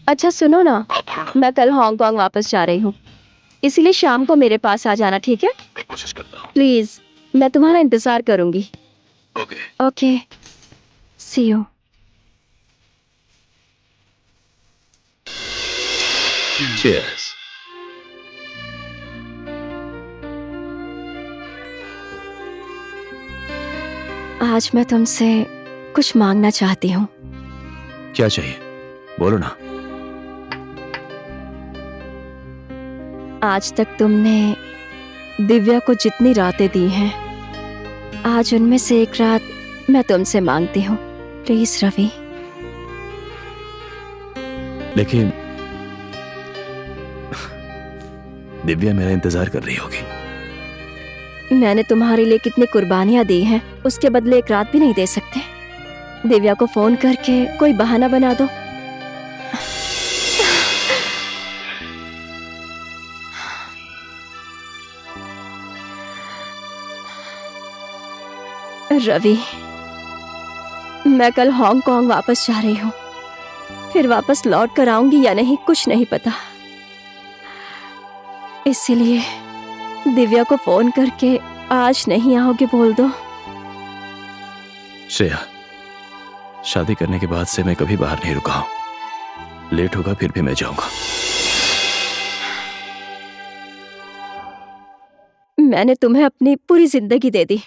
अच्छा सुनो ना, आप बोलो ना। मैं कल हांगकांग वापस जा रही हूँ, इसीलिए शाम को मेरे पास आ जाना, ठीक है? मैं कोशिश करता हूँ। प्लीज, मैं तुम्हारा इंतजार करूंगी। Okay. Okay, see you. Cheers. आज मैं तुमसे कुछ मांगना चाहती हूँ। क्या चाहिए, बोलो ना। आज तक तुमने दिव्या को जितनी रातें दी हैं, आज उनमें से एक रात मैं तुमसे मांगती हूँ, प्लीज रवि। लेकिन दिव्या मेरा इंतजार कर रही होगी। मैंने तुम्हारे लिए कितनी कुर्बानियां दी हैं, उसके बदले एक रात भी नहीं दे सकते? दिव्या को फोन करके कोई बहाना बना दो। रवि, मैं कल हांगकांग वापस जा रही हूँ, फिर वापस लौट कर आऊंगी या नहीं कुछ नहीं पता, इसीलिए दिव्या को फोन करके आज नहीं आओगे बोल दो। श्रेया, शादी करने के बाद से मैं कभी बाहर नहीं रुका हूं। लेट होगा फिर भी मैं जाऊंगा। मैंने तुम्हें अपनी पूरी जिंदगी दे दी,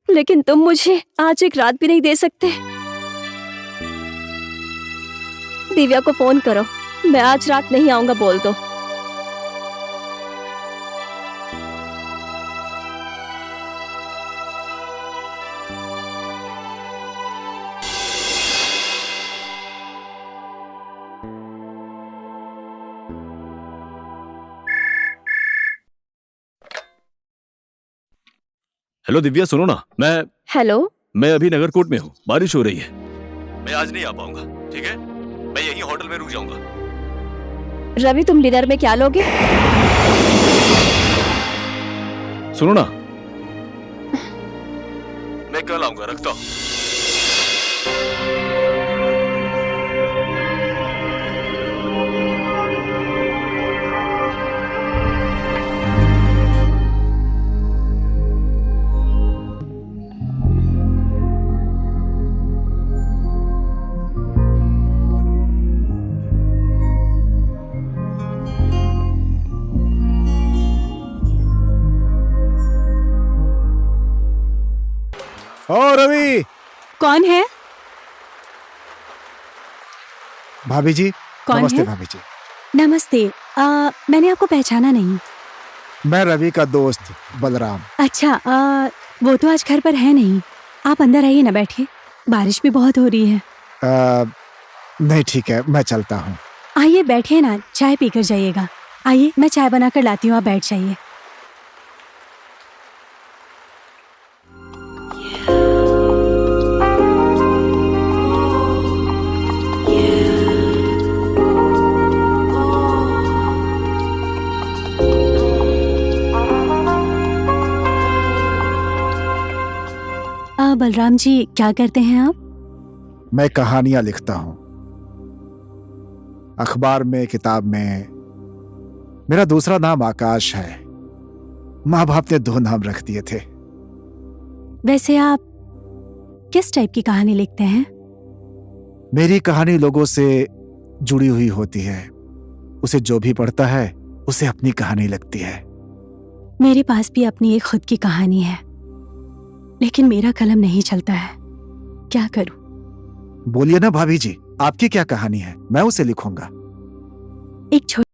लेकिन तुम मुझे आज एक रात भी नहीं दे सकते। दिव्या को फोन करो, मैं आज रात नहीं आऊंगा बोल दो। हेलो दिव्या, सुनो ना। हेलो। मैं अभी नगरकोट में हूँ, बारिश हो रही है, मैं आज नहीं आ पाऊंगा, ठीक है? मैं यहीं होटल में रुक जाऊंगा। रवि, तुम डिनर में क्या लोगे? सुनो ना, मैं कल आऊंगा, रखता हूँ। ओ रवि। कौन है? भाभी जी। कौन नमस्ते है? भाभी जी। नमस्ते। मैंने आपको पहचाना नहीं। मैं रवि का दोस्त बलराम। अच्छा, वो तो आज घर पर है नहीं। आप अंदर आइए ना, बैठिए, बारिश भी बहुत हो रही है। नहीं ठीक है, मैं चलता हूँ। आइए बैठिए ना, चाय पीकर जाइएगा। आइए, मैं चाय बनाकर लाती हूँ, आप बैठ जाइए। बलराम जी, क्या करते हैं आप? मैं कहानियां लिखता हूँ। अखबार में, किताब में मेरा दूसरा नाम आकाश है। माँ बाप ने 2 नाम रख दिए थे। वैसे आप किस टाइप की कहानी लिखते हैं? मेरी कहानी लोगों से जुड़ी हुई होती है। उसे जो भी पढ़ता है उसे अपनी कहानी लगती है। मेरे पास भी अपनी एक खुद की कहानी है, लेकिन मेरा कलम नहीं चलता है। क्या करूं? बोलिए ना भाभी जी, आपकी क्या कहानी है, मैं उसे लिखूंगा। एक छोटी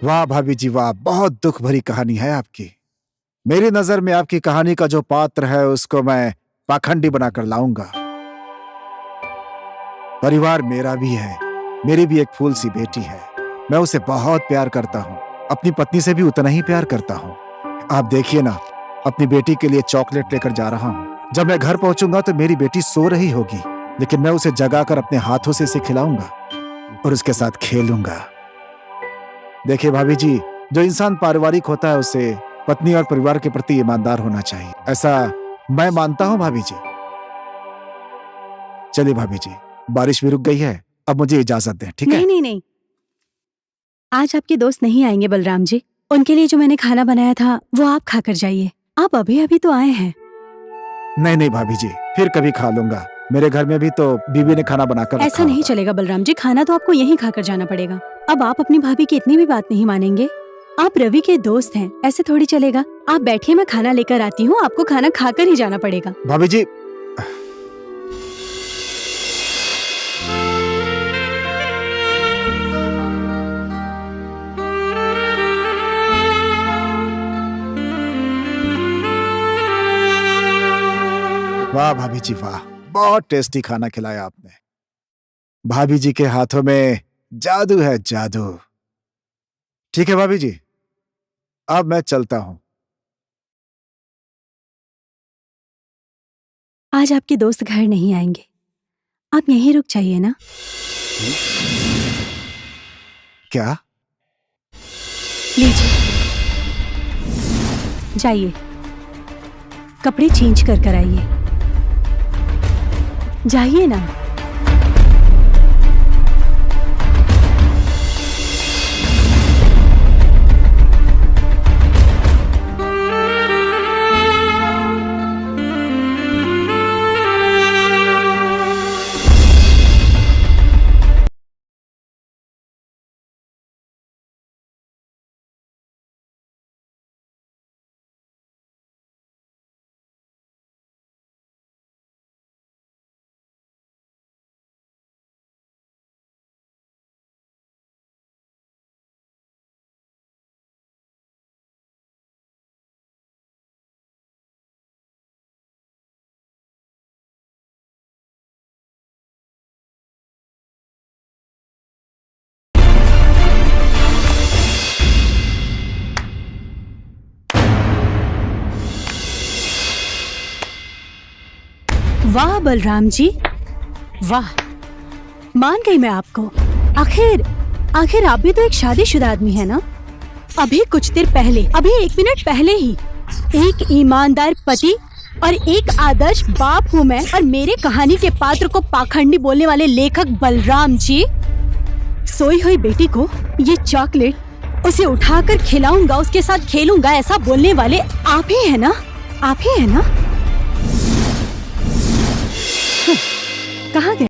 वाह भाभी जी वाह, बहुत दुख भरी कहानी है आपकी। मेरी नजर में आपकी कहानी का जो पात्र है उसको मैं पाखंडी बनाकर लाऊंगा। परिवार मेरा भी है, मेरी भी एक फूल सी बेटी है। मैं उसे बहुत प्यार करता हूँ, अपनी पत्नी से भी उतना ही प्यार करता हूँ। आप देखिए ना, अपनी बेटी के लिए चॉकलेट लेकर जा रहा हूँ। जब मैं घर पहुंचूंगा तो मेरी बेटी सो रही होगी, लेकिन मैं उसे जगाकर अपने हाथों से इसे खिलाऊंगा और उसके साथ खेलूंगा। देखिए भाभी जी, जो इंसान पारिवारिक होता है उसे पत्नी और परिवार के प्रति ईमानदार होना चाहिए, ऐसा मैं मानता हूं भाभी जी। चलिए भाभी जी, बारिश भी रुक गई है, अब मुझे इजाजत दें, ठीक है? नहीं नहीं नहीं, आज आपके दोस्त नहीं आएंगे बलराम जी। उनके लिए जो मैंने खाना बनाया था वो आप खाकर जाइए। आप अभी अभी तो आए हैं। नहीं नहीं भाभी जी, फिर कभी खा लूंगा। मेरे घर में भी तो बीवी ने खाना बनाकर रखा ऐसा नहीं होगा। चलेगा बलराम जी, खाना तो आपको यहीं खाकर जाना पड़ेगा। अब आप अपनी भाभी की इतनी भी बात नहीं मानेंगे। आप रवि के दोस्त हैं, ऐसे थोड़ी चलेगा। आप बैठिए, मैं खाना लेकर आती हूँ। आपको खाना खाकर ही जाना पड़ेगा। भाभी जी, वाह भाभी जी वाह, बहुत टेस्टी खाना खिलाया आपने। भाभी जी के हाथों में जादू है, जादू। ठीक है भाभी जी, अब मैं चलता हूँ। आज आपके दोस्त घर नहीं आएंगे, आप यहीं रुक जाइए ना। क्या? लीजिए, जाइए, कपड़े चेंज कर आइए। जाइए ना। वाह बलराम जी, वाह, मान गई मैं आपको। आखिर आप भी तो एक शादीशुदा आदमी है ना? अभी कुछ देर पहले, अभी 1 मिनट पहले ही एक ईमानदार पति और एक आदर्श बाप हूँ मैं, और मेरे कहानी के पात्र को पाखंडी बोलने वाले लेखक बलराम जी, सोई हुई बेटी को ये चॉकलेट उसे उठाकर खिलाऊंगा, उसके साथ खेलूंगा, ऐसा बोलने वाले आप ही है ना? आप ही है ना? कहाँ गए?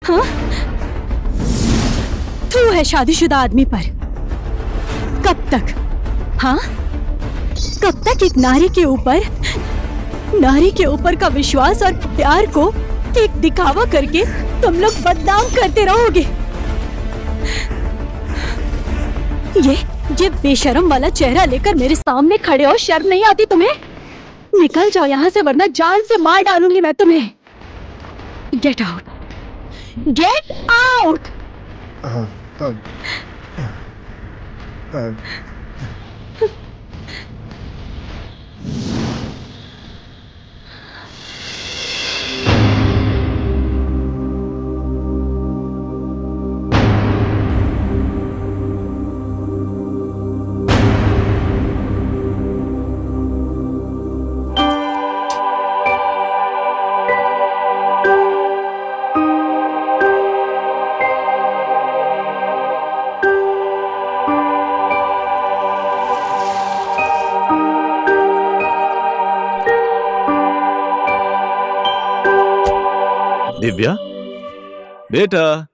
हाँ? तू है शादीशुदा आदमी पर। कब तक? हाँ, कब तक एक नारी के ऊपर का विश्वास और प्यार को एक दिखावा करके तुम लोग बदनाम करते रहोगे? ये बेशर्म वाला चेहरा लेकर मेरे सामने खड़े हो, शर्म नहीं आती तुम्हें? निकल जाओ यहाँ से, वरना जान से मार डालूंगी मैं तुम्हें। Get out, get out. Divya, बेटा,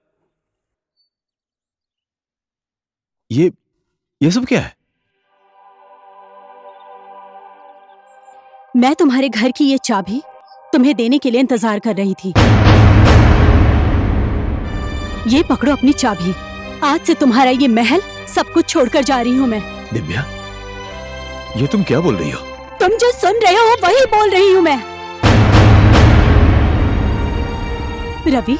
ये सब क्या है? मैं तुम्हारे घर की ये चाबी तुम्हें देने के लिए इंतजार कर रही थी। ये पकड़ो अपनी चाबी। आज से तुम्हारा ये महल सब कुछ छोड़कर जा रही हूँ मैं। दिव्या, ये तुम क्या बोल रही हो? तुम जो सुन रहे हो वही बोल रही हूँ मैं। रवि,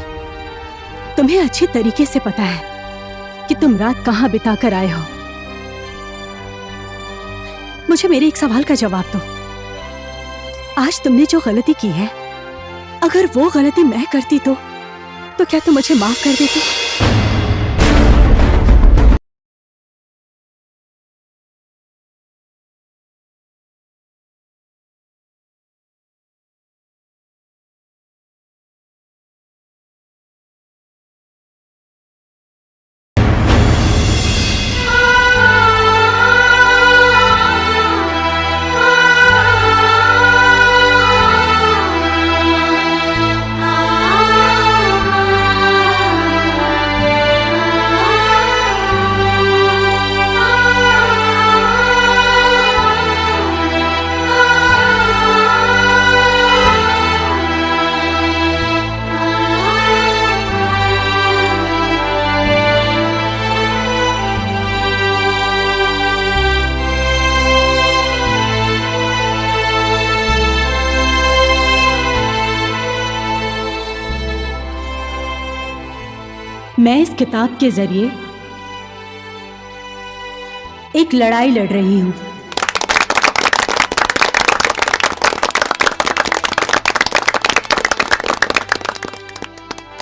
तुम्हें अच्छी तरीके से पता है कि तुम रात कहाँ बिता कर आए हो। मुझे मेरे एक सवाल का जवाब दो। आज तुमने जो गलती की है, अगर वो गलती मैं करती तो क्या तुम मुझे माफ कर देती? मैं इस किताब के जरिए एक लड़ाई लड़ रही हूं।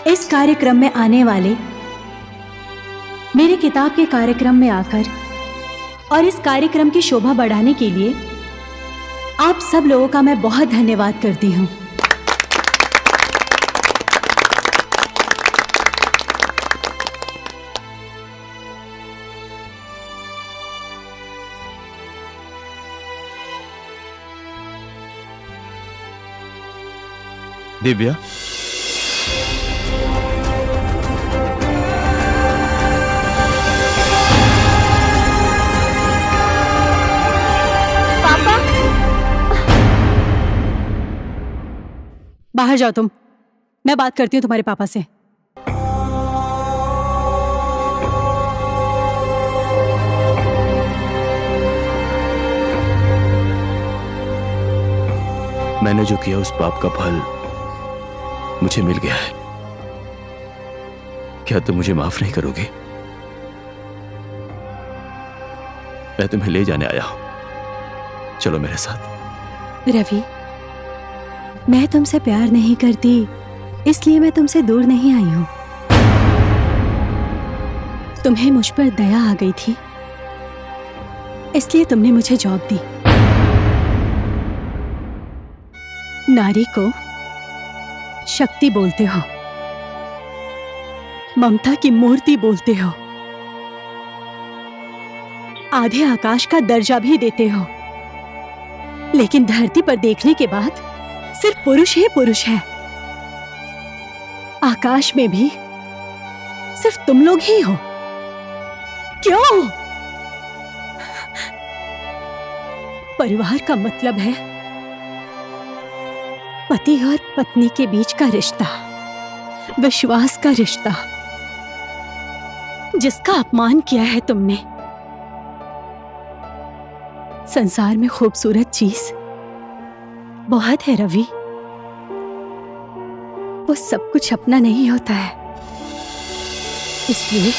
इस कार्यक्रम में आने वाले, मेरे किताब के कार्यक्रम में आकर और इस कार्यक्रम की शोभा बढ़ाने के लिए आप सब लोगों का मैं बहुत धन्यवाद करती हूं। दिव्या, बाहर जाओ तुम, मैं बात करती हूँ तुम्हारे पापा से। मैंने जो किया उस पाप का फल मुझे मिल गया है। क्या तुम मुझे माफ नहीं करोगे? मैं तुम्हें ले जाने आया हूं, चलो मेरे साथ। रवि, मैं तुमसे प्यार नहीं करती इसलिए मैं तुमसे दूर नहीं आई हूं। तुम्हें मुझ पर दया आ गई थी इसलिए तुमने मुझे जॉब दी। नारी को शक्ति बोलते हो, ममता की मूर्ति बोलते हो, आधे आकाश का दर्जा भी देते हो, लेकिन धरती पर देखने के बाद सिर्फ पुरुष ही पुरुष है। आकाश में भी सिर्फ तुम लोग ही हो। क्यों? परिवार का मतलब है पति और पत्नी के बीच का रिश्ता, विश्वास का रिश्ता, जिसका अपमान किया है तुमने। संसार में खूबसूरत चीज बहुत है रवि, वो सब कुछ अपना नहीं होता है। इसलिए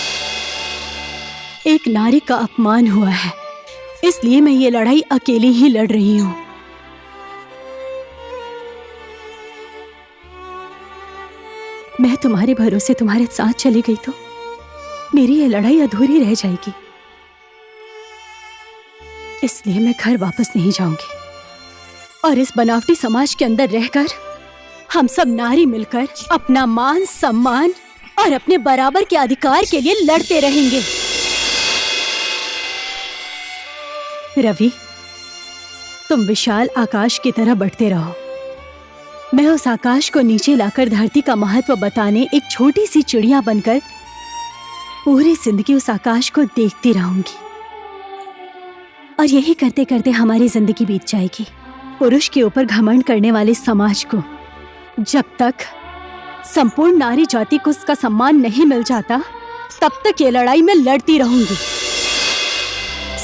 एक नारी का अपमान हुआ है, इसलिए मैं ये लड़ाई अकेली ही लड़ रही हूं। मैं तुम्हारे भरोसे तुम्हारे साथ चली गई तो मेरी ये लड़ाई अधूरी रह जाएगी। इसलिए मैं घर वापस नहीं जाऊंगी और इस बनावटी समाज के अंदर रहकर हम सब नारी मिलकर अपना मान सम्मान और अपने बराबर के अधिकार के लिए लड़ते रहेंगे। रवि, तुम विशाल आकाश की तरह बढ़ते रहो। मैं उस आकाश को नीचे लाकर धरती का महत्व बताने एक छोटी सी चिड़िया बनकर पूरी जिंदगी उस आकाश को देखती रहूंगी। और यही करते करते हमारी जिंदगी बीत जाएगी। पुरुष के ऊपर घमंड करने वाले समाज को जब तक संपूर्ण नारी जाति को उसका सम्मान नहीं मिल जाता, तब तक ये लड़ाई मैं लड़ती रहूंगी।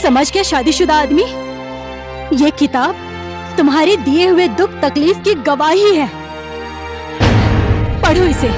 समझ गया शादीशुदा आदमी? ये किताब तुम्हारे दिए हुए दुख तकलीफ की गवाही है। पढ़ो इसे।